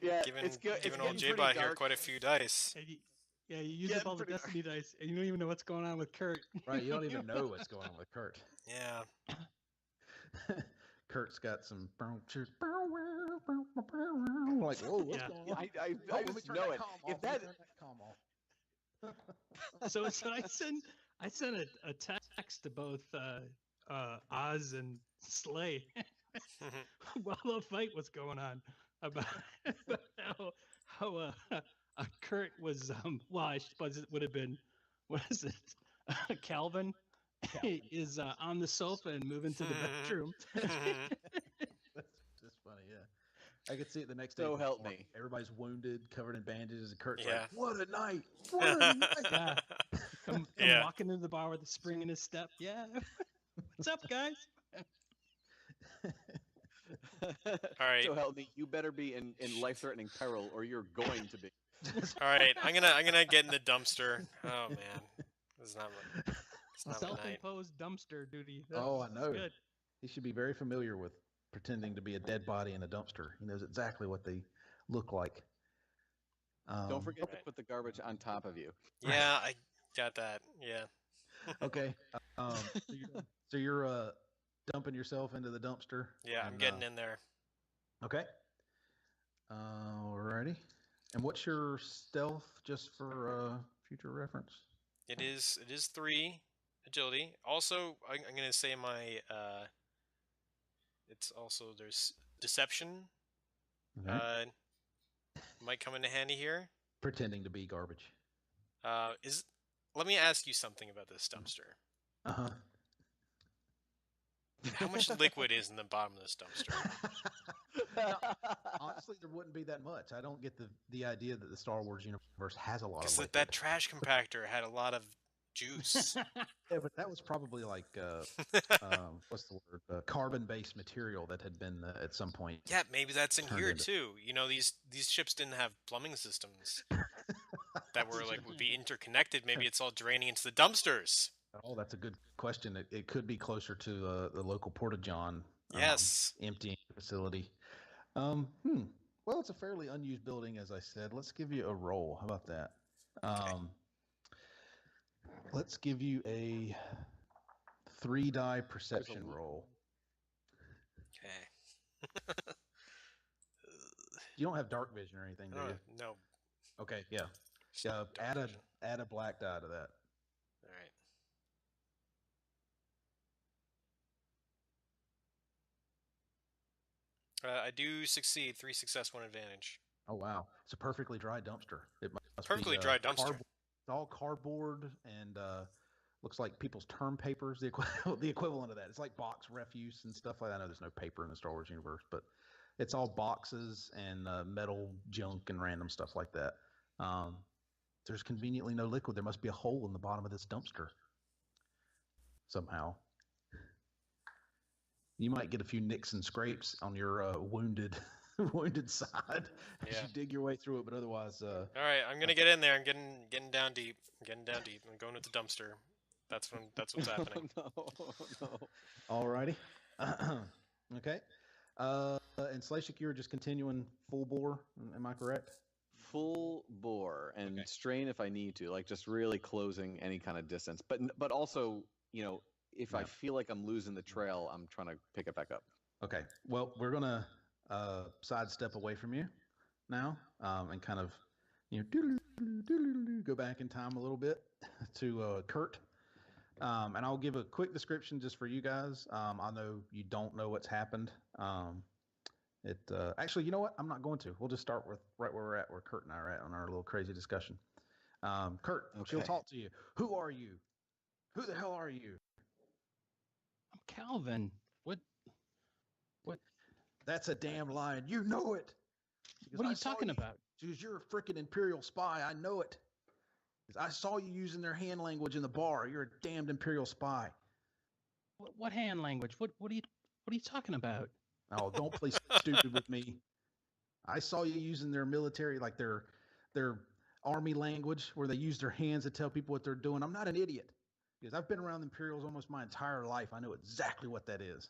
Yeah, giving it's good. giving old J-Bot here quite a few dice. Yeah, you use up all the destiny dice, and you don't even know what's going on with Kurt. Right, you don't even know what's going on with Kurt. Yeah. Kurt's got some like, whoa, what's Yeah. going on? I just know it. If that So I sent a text to both Oz and Slay while the fight was going on about how Kurt was well, I suppose it would have been, what is it? Calvin is on the sofa and moving to the bedroom. That's just funny, yeah. I could see it the next day. So help me. Everybody's wounded, covered in bandages, and Kurt's Yeah. like, "What a night! What a night!" Yeah. Come Yeah. walking into the bar with a spring in his step. Yeah. What's up, guys? All right. So help me, you better be in life-threatening peril, or you're going to be. All right. I'm gonna get in the dumpster. Oh man, this is not my night. Self-imposed dumpster duty. Oh, I know. Good. He should be very familiar with pretending to be a dead body in a dumpster. He knows exactly what they look like. Don't forget to put the garbage on top of you. Yeah, I got that. Yeah. Okay. So you're dumping yourself into the dumpster. Yeah, I'm and, getting in there. Okay. Alrighty. And what's your stealth, just for future reference? It is 3 agility. Also, I'm gonna say my it's also there's deception. Okay. Might come into handy here. Pretending to be garbage. Let me ask you something about this dumpster. Uh-huh. How much liquid is in the bottom of this dumpster? Honestly, there wouldn't be that much. I don't get the idea that the Star Wars universe has a lot of Because liquid. that trash compactor had a lot of juice. Yeah, but that was probably like what's the word? Carbon-based material that had been at some point. Yeah, maybe that's in Turned here into- too. You know, these ships didn't have plumbing systems that were like would be interconnected. Maybe it's all draining into the dumpsters. Oh, that's a good question. It could be closer to the local Porta-John. Yes. Emptying facility. Well, it's a fairly unused building, as I said. Let's give you a roll. How about that? Okay. Let's give you a 3-die perception roll. Okay. You don't have dark vision or anything, do you? No. Okay, yeah. Dark vision. Add a black die to that. All right. I do succeed. 3 success, 1 advantage. Oh wow, it's a perfectly dry dumpster. It must Perfectly be, dry dumpster. It's all cardboard and looks like people's term papers. The equivalent of that. It's like box refuse and stuff like that. I know there's no paper in the Star Wars universe, but it's all boxes and metal junk and random stuff like that. There's conveniently no liquid. There must be a hole in the bottom of this dumpster somehow. You might get a few nicks and scrapes on your wounded side as Yeah. you dig your way through it, but otherwise, All right, I'm gonna get in there. I'm getting down deep. I'm getting down deep. I'm going to the dumpster. That's what's happening. No, no. alrighty. Okay. And Slashik, you were just continuing full bore. Am I correct? Full bore and Okay. strain if I need to, like just really closing any kind of distance. But also, if I Yeah. feel like I'm losing the trail, I'm trying to pick it back up. Okay. Well, we're gonna sidestep away from you now, and kind of, go back in time a little bit to Kurt. And I'll give a quick description just for you guys. I know you don't know what's happened. Actually, you know what? I'm not going to. We'll just start with right where we're at, where Kurt and I are at on our little crazy discussion. Kurt, she'll Okay. talk to you. Who are you? Who the hell are you? I'm Calvin. What? That's a damn lie, and you know it. Because What are I you saw talking about? Because you're a freaking Imperial spy. I know it. 'Cause I saw you using their hand language in the bar. You're a damned Imperial spy. What hand language? What are you talking about? Oh, don't play stupid with me. I saw you using their military, like their army language, where they use their hands to tell people what they're doing. I'm not an idiot, because I've been around the Imperials almost my entire life. I know exactly what that is.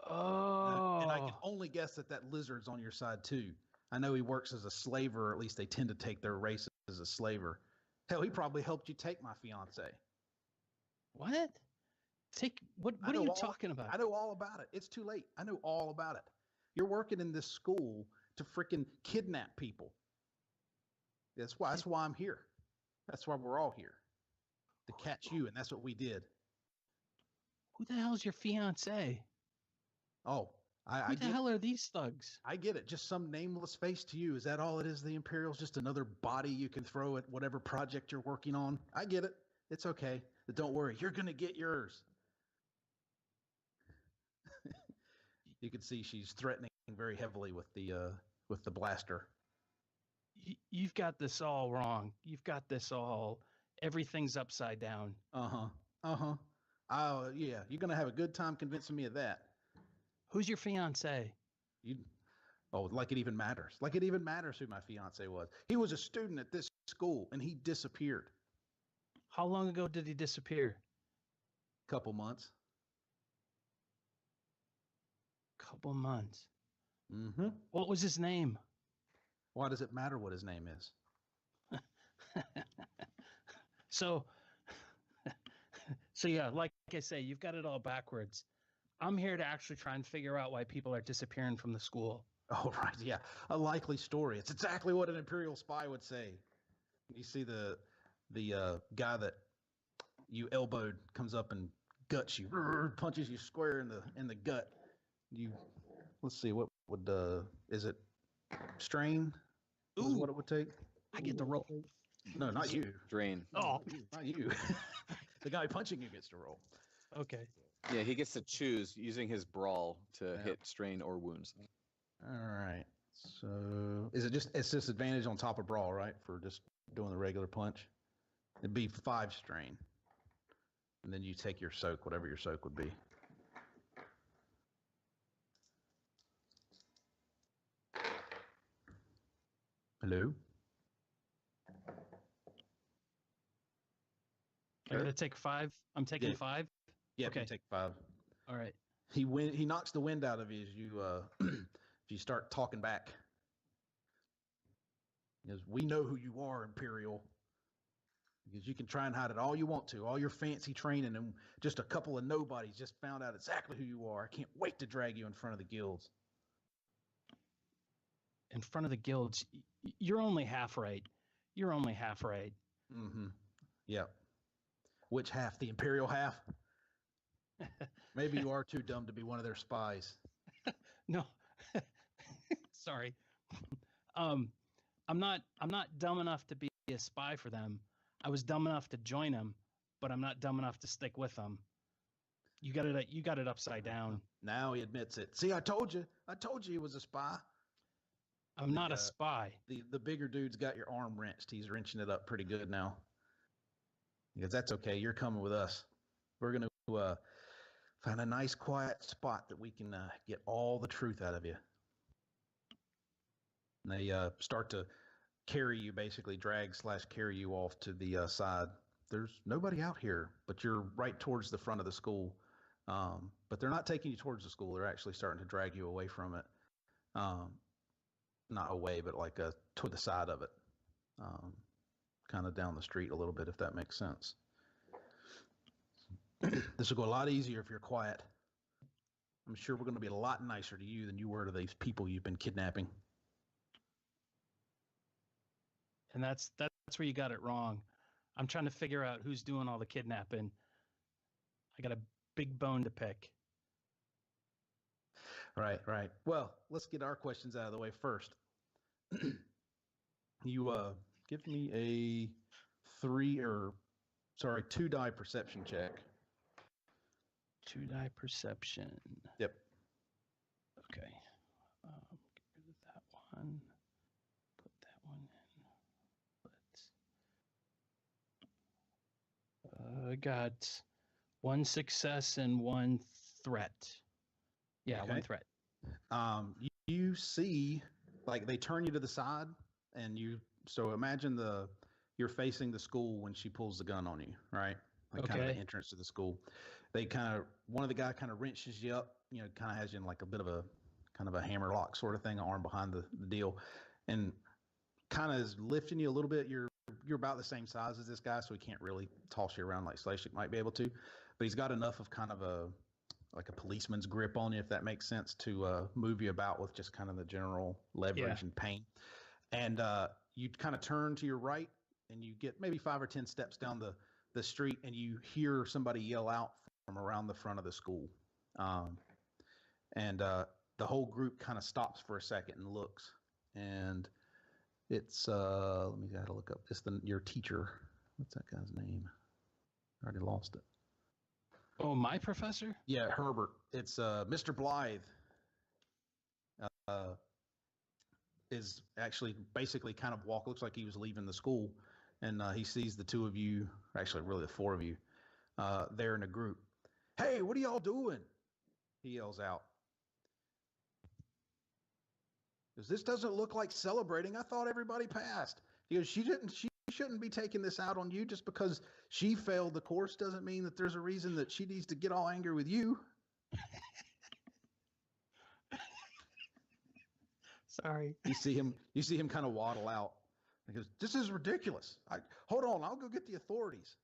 And I can Oh, only guess that lizard's on your side too. I know he works as a slaver, or at least they tend to take their race as a slaver. Hell, he probably helped you take my fiance. what? What I are know you all- talking about? I know all about it. It's too late. I know all about it. You're working in this school to freaking kidnap people. That's why I'm here. That's why we're all here. To catch you, and that's what we did. Who the hell's your fiance? Oh, I Who the get hell are these thugs? I get it. Just some nameless face to you. Is that all it is? The Imperials, just another body you can throw at whatever project you're working on. I get it. It's okay. But don't worry. You're gonna get yours. You can see she's threatening very heavily with the blaster. You've got this all wrong. You've got this all. Everything's upside down. Uh-huh. Uh-huh. Oh, yeah. You're gonna have a good time convincing me of that. Who's your fiance? You Oh, like it even matters. Like it even matters who my fiance was. He was a student at this school and he disappeared. How long ago did he disappear? Couple months. Couple months. Mm-hmm. What was his name? Why does it matter what his name is? So yeah, like I say, you've got it all backwards. I'm here to actually try and figure out why people are disappearing from the school. Oh, right. Yeah. A likely story. It's exactly what an Imperial spy would say. You see the guy that you elbowed comes up and guts you, punches you square in the gut. Let's see, what would is it strain? Is Ooh. what it would take? I get the roll. No, not you. Drain. Oh, Not you. The guy punching you gets to roll. okay. Yeah, he gets to choose using his brawl to Yeah. hit strain or wounds. All right. So it's just advantage on top of brawl, right? For just doing the regular punch. It'd be 5 strain. And then you take your soak, whatever your soak would be. Hello? I'm gonna take 5. I'm taking Yeah. 5. Yeah, Okay. you take 5. All right. He knocks the wind out of you as you if you start talking back. He goes, "We know who you are, Imperial. Because you can try and hide it all you want to, all your fancy training, and just a couple of nobodies just found out exactly who you are. I can't wait to drag you in front of the guilds." In front of the guilds, you're only half right. You're only half right. Mm-hmm. Yep. Which half? The Imperial half? Maybe you are too dumb to be one of their spies. No. Sorry. I'm not dumb enough to be a spy for them. I was dumb enough to join them, but I'm not dumb enough to stick with them. You got it upside down. Now he admits it. See, I told you. I told you he was a spy. I'm not a The, spy. The bigger dude's got your arm wrenched. He's wrenching it up pretty good now. Because that's okay. You're coming with us. We're going to find a nice quiet spot that we can get all the truth out of you. And they start to carry you, basically drag/carry you off to the side. There's nobody out here, but you're right towards the front of the school. But they're not taking you towards the school. They're actually starting to drag you away from it. Not away, but like to the side of it. Kind of down the street a little bit, if that makes sense. This will go a lot easier if you're quiet. I'm sure we're going to be a lot nicer to you than you were to these people you've been kidnapping. And that's where you got it wrong. I'm trying to figure out who's doing all the kidnapping. I got a big bone to pick. Right. Well, let's get our questions out of the way first. You give me a 2-die perception check. 2-die perception. Yep. Okay. Get rid of that one. Put that one in. Let's. I got 1 success and 1 threat. Yeah, Okay. 1 threat. You see, like they turn you to the side, and so imagine you're facing the school when she pulls the gun on you, right? Like kind of the entrance to the school. One of the guy kind of wrenches you up, kind of has you in like a bit of a kind of a hammerlock sort of thing, arm behind the deal, and kind of is lifting you a little bit. You're about the same size as this guy, so he can't really toss you around like Slashik might be able to, but he's got enough of kind of a policeman's grip on you, if that makes sense, to move you about with just kind of the general leverage and pain. And you kind of turn to your right, and you get maybe 5 or 10 steps down the street, and you hear somebody yell out from around the front of the school. And the whole group kind of stops for a second and looks. And it's, let me gotta look up. It's your teacher. What's that guy's name? I already lost it. Oh, my professor? Yeah, Herbert. It's Mr. Blythe. Is actually basically kind of looks like he was leaving the school, and he sees the two of you, actually really the 4 of you, there in a group. Hey, what are y'all doing? He yells out. Because this doesn't look like celebrating. I thought everybody passed. He goes, she shouldn't be taking this out on you. Just because she failed the course doesn't mean that there's a reason that she needs to get all angry with you. Sorry. You see him kind of waddle out. He goes, this is ridiculous. Hold on, I'll go get the authorities.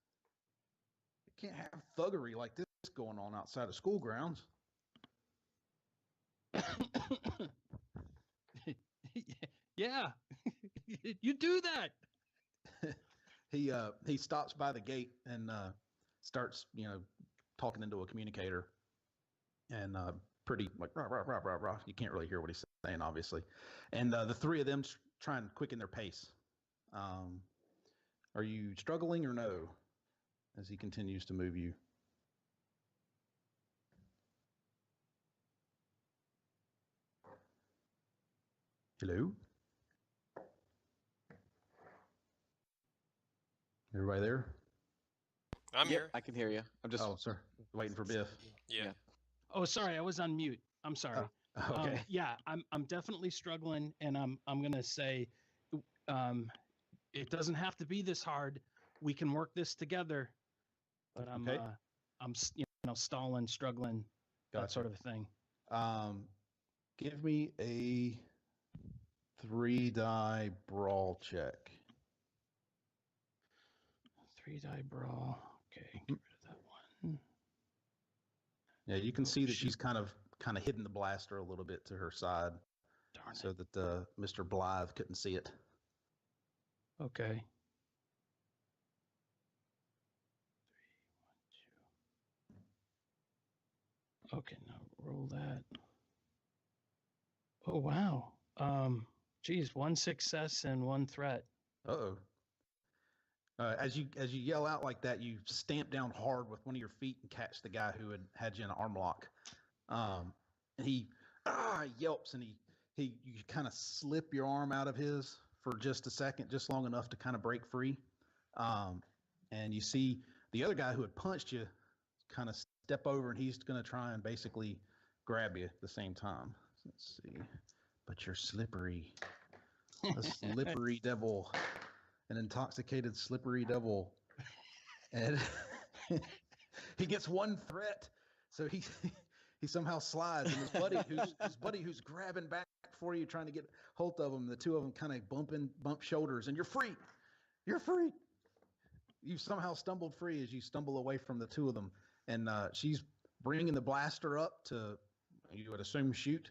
You can't have thuggery like this going on outside of school grounds. Yeah, you do that. He stops by the gate and starts, talking into a communicator, and pretty like rah, rah, rah, rah, rah. You can't really hear what he's saying, obviously. And the 3 of them try and quicken their pace. Are you struggling or no? As he continues to move you. Hello? Everybody there? I'm here. I can hear you. I'm just. Oh, sir. Waiting for Biff. Yeah. Oh, sorry, I was on mute. I'm sorry. Okay. Yeah, I'm definitely struggling, and I'm gonna say, it doesn't have to be this hard. We can work this together. But I'm stalling, struggling, that sort of thing. Give me a 3-die brawl check. 3-die brawl. Okay, get rid of that one. Yeah, you can see that she's kind of hidden the blaster a little bit to her side, Darn so it. that Mr. Blythe couldn't see it. Okay. 3, 1, 2. Okay, now roll that. Oh wow. Geez, 1 success and 1 threat. Uh-oh. As you yell out like that, you stamp down hard with one of your feet and catch the guy who had you in an arm lock. And he yelps, and you kind of slip your arm out of his for just a second, just long enough to kind of break free. And you see the other guy who had punched you kind of step over, and he's going to try and basically grab you at the same time. Let's see. But you're slippery. A slippery devil. An intoxicated, slippery devil. And he gets one threat. So he somehow slides, and his buddy who's grabbing back for you, trying to get hold of him. The two of them kind of bump shoulders, and you're free. You're free. You somehow stumbled free as you stumble away from the two of them, and she's bringing the blaster up to, you would assume, shoot.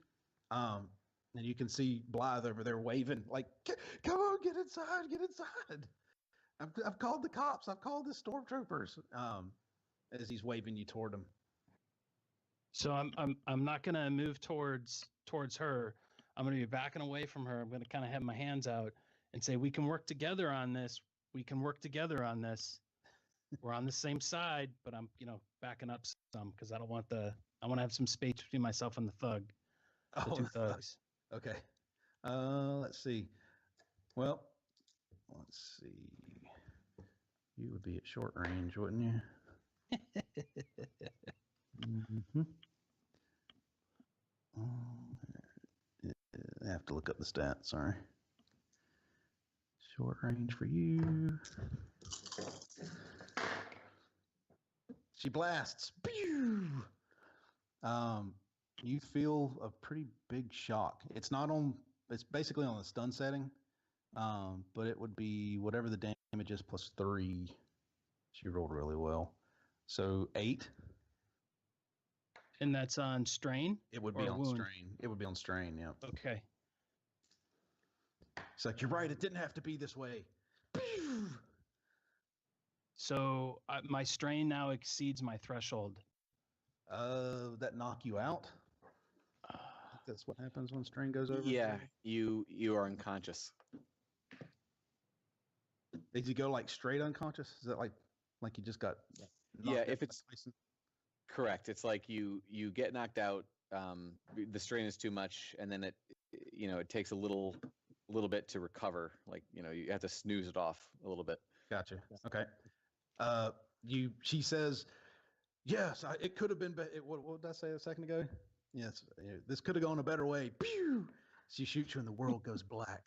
And you can see Blythe over there waving like, "Come on, get inside, get inside! I've called the cops. I've called the stormtroopers." As he's waving you toward him. So I'm not gonna move towards her. I'm gonna be backing away from her. I'm gonna kind of have my hands out and say, "We can work together on this. We can work together on this. We're on the same side." But I'm backing up some because I want to have some space between myself and the thug. The two thugs. Okay. Let's see. Well, let's see. You would be at short range, wouldn't you? Mm-hmm. I have to look up the stats. Sorry. Short range for you. She blasts. Pew! You feel a pretty big shock. It's basically on the stun setting, but it would be whatever the damage is plus 3. She rolled really well. So 8. And that's on strain? It would be on strain. It would be on strain, yeah. Okay. It's like, you're right, it didn't have to be this way. So my strain now exceeds my threshold. That knock you out? That's what happens when strain goes over? Yeah, you are unconscious. Did you go like straight unconscious? Is that like you just got Yeah, if it's correct, it's like you get knocked out, the strain is too much, and then it takes a little bit to recover. Like, you have to snooze it off a little bit. Gotcha. Okay. She says, "Yes, it could have been better." What did I say a second ago? Yes, this could have gone a better way. Pew! She shoots you and the world goes black.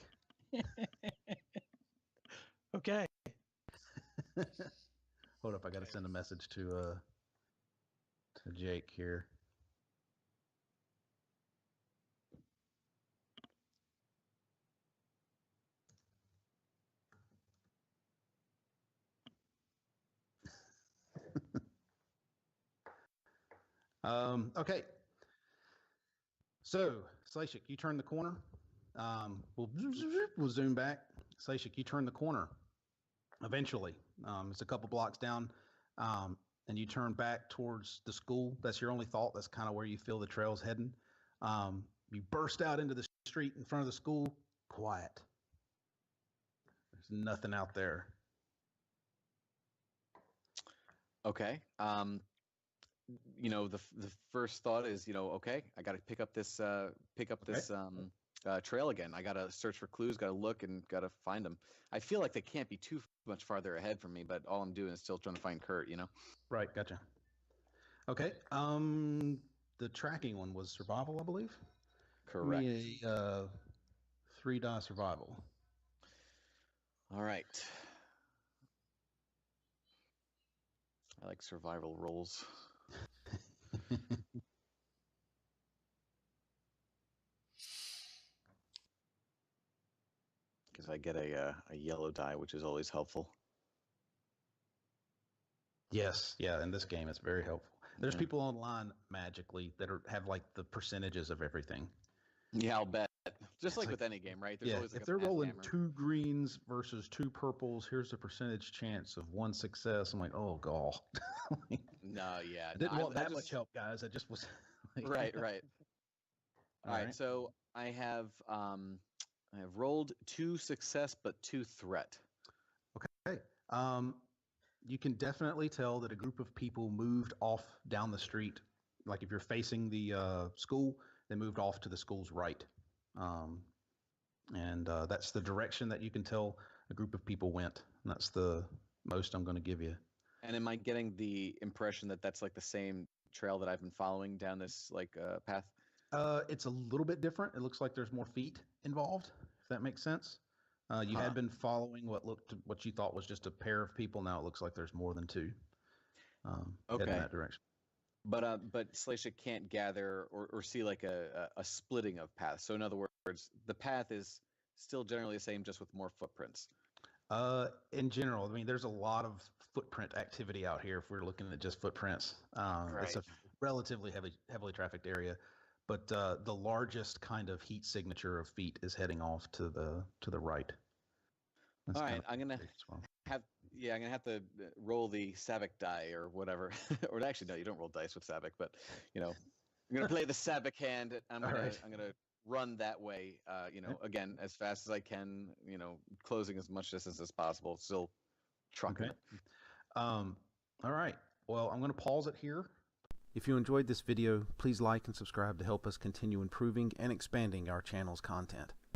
Okay. Hold up, I got to send a message to Jake here. Okay. So, Slashik, you turn the corner. We'll zoom back. Slashik, you turn the corner. Eventually, it's a couple blocks down, and you turn back towards the school. That's your only thought. That's kind of where you feel the trail's heading. You burst out into the street in front of the school. Quiet. There's nothing out there. Okay. The first thought is, okay, I got to pick up this trail again. I got to search for clues, got to look, and got to find them. I feel like they can't be too much farther ahead from me, but all I'm doing is still trying to find Kurt, Right, gotcha. Okay. The tracking one was survival, I believe. Correct. Give me a 3-die survival. All right. I like survival rolls. Because I get a yellow die, which is always helpful. Yes, yeah. In this game, it's very helpful. There's people online magically that have like the percentages of everything. Yeah, I'll bet. Just like with any game, right? There's always if they're rolling 2 greens versus 2 purples, here's the percentage chance of 1 success. I'm like, oh god. No, yeah. I didn't want that much help, guys. I just was like... Right. All right. So I have rolled 2 success but 2 threat. Okay. You can definitely tell that a group of people moved off down the street. Like if you're facing the school, they moved off to the school's right. And that's the direction that you can tell a group of people went. And that's the most I'm going to give you. And am I getting the impression that that's like the same trail that I've been following down this path? It's a little bit different. It looks like there's more feet involved, if that makes sense. You Huh. had been following what you thought was just a pair of people. Now it looks like there's more than two. Heading Okay. that direction. But Slaisha can't gather or see like a splitting of paths. So in other words, the path is still generally the same, just with more footprints. In general, I mean, there's a lot of footprint activity out here if we're looking at just footprints. It's a relatively heavily trafficked area, but the largest kind of heat signature of feet is heading off to the right. That's All kind right, of I'm gonna big as well. I'm gonna have to roll the Sabic die or whatever. Or actually, no, you don't roll dice with Sabic, but you know, I'm gonna play the Sabic hand. I'm gonna run that way. Again, as fast as I can. Closing as much distance as possible. Still trucking. Okay. All right. Well, I'm going to pause it here. If you enjoyed this video, please like and subscribe to help us continue improving and expanding our channel's content.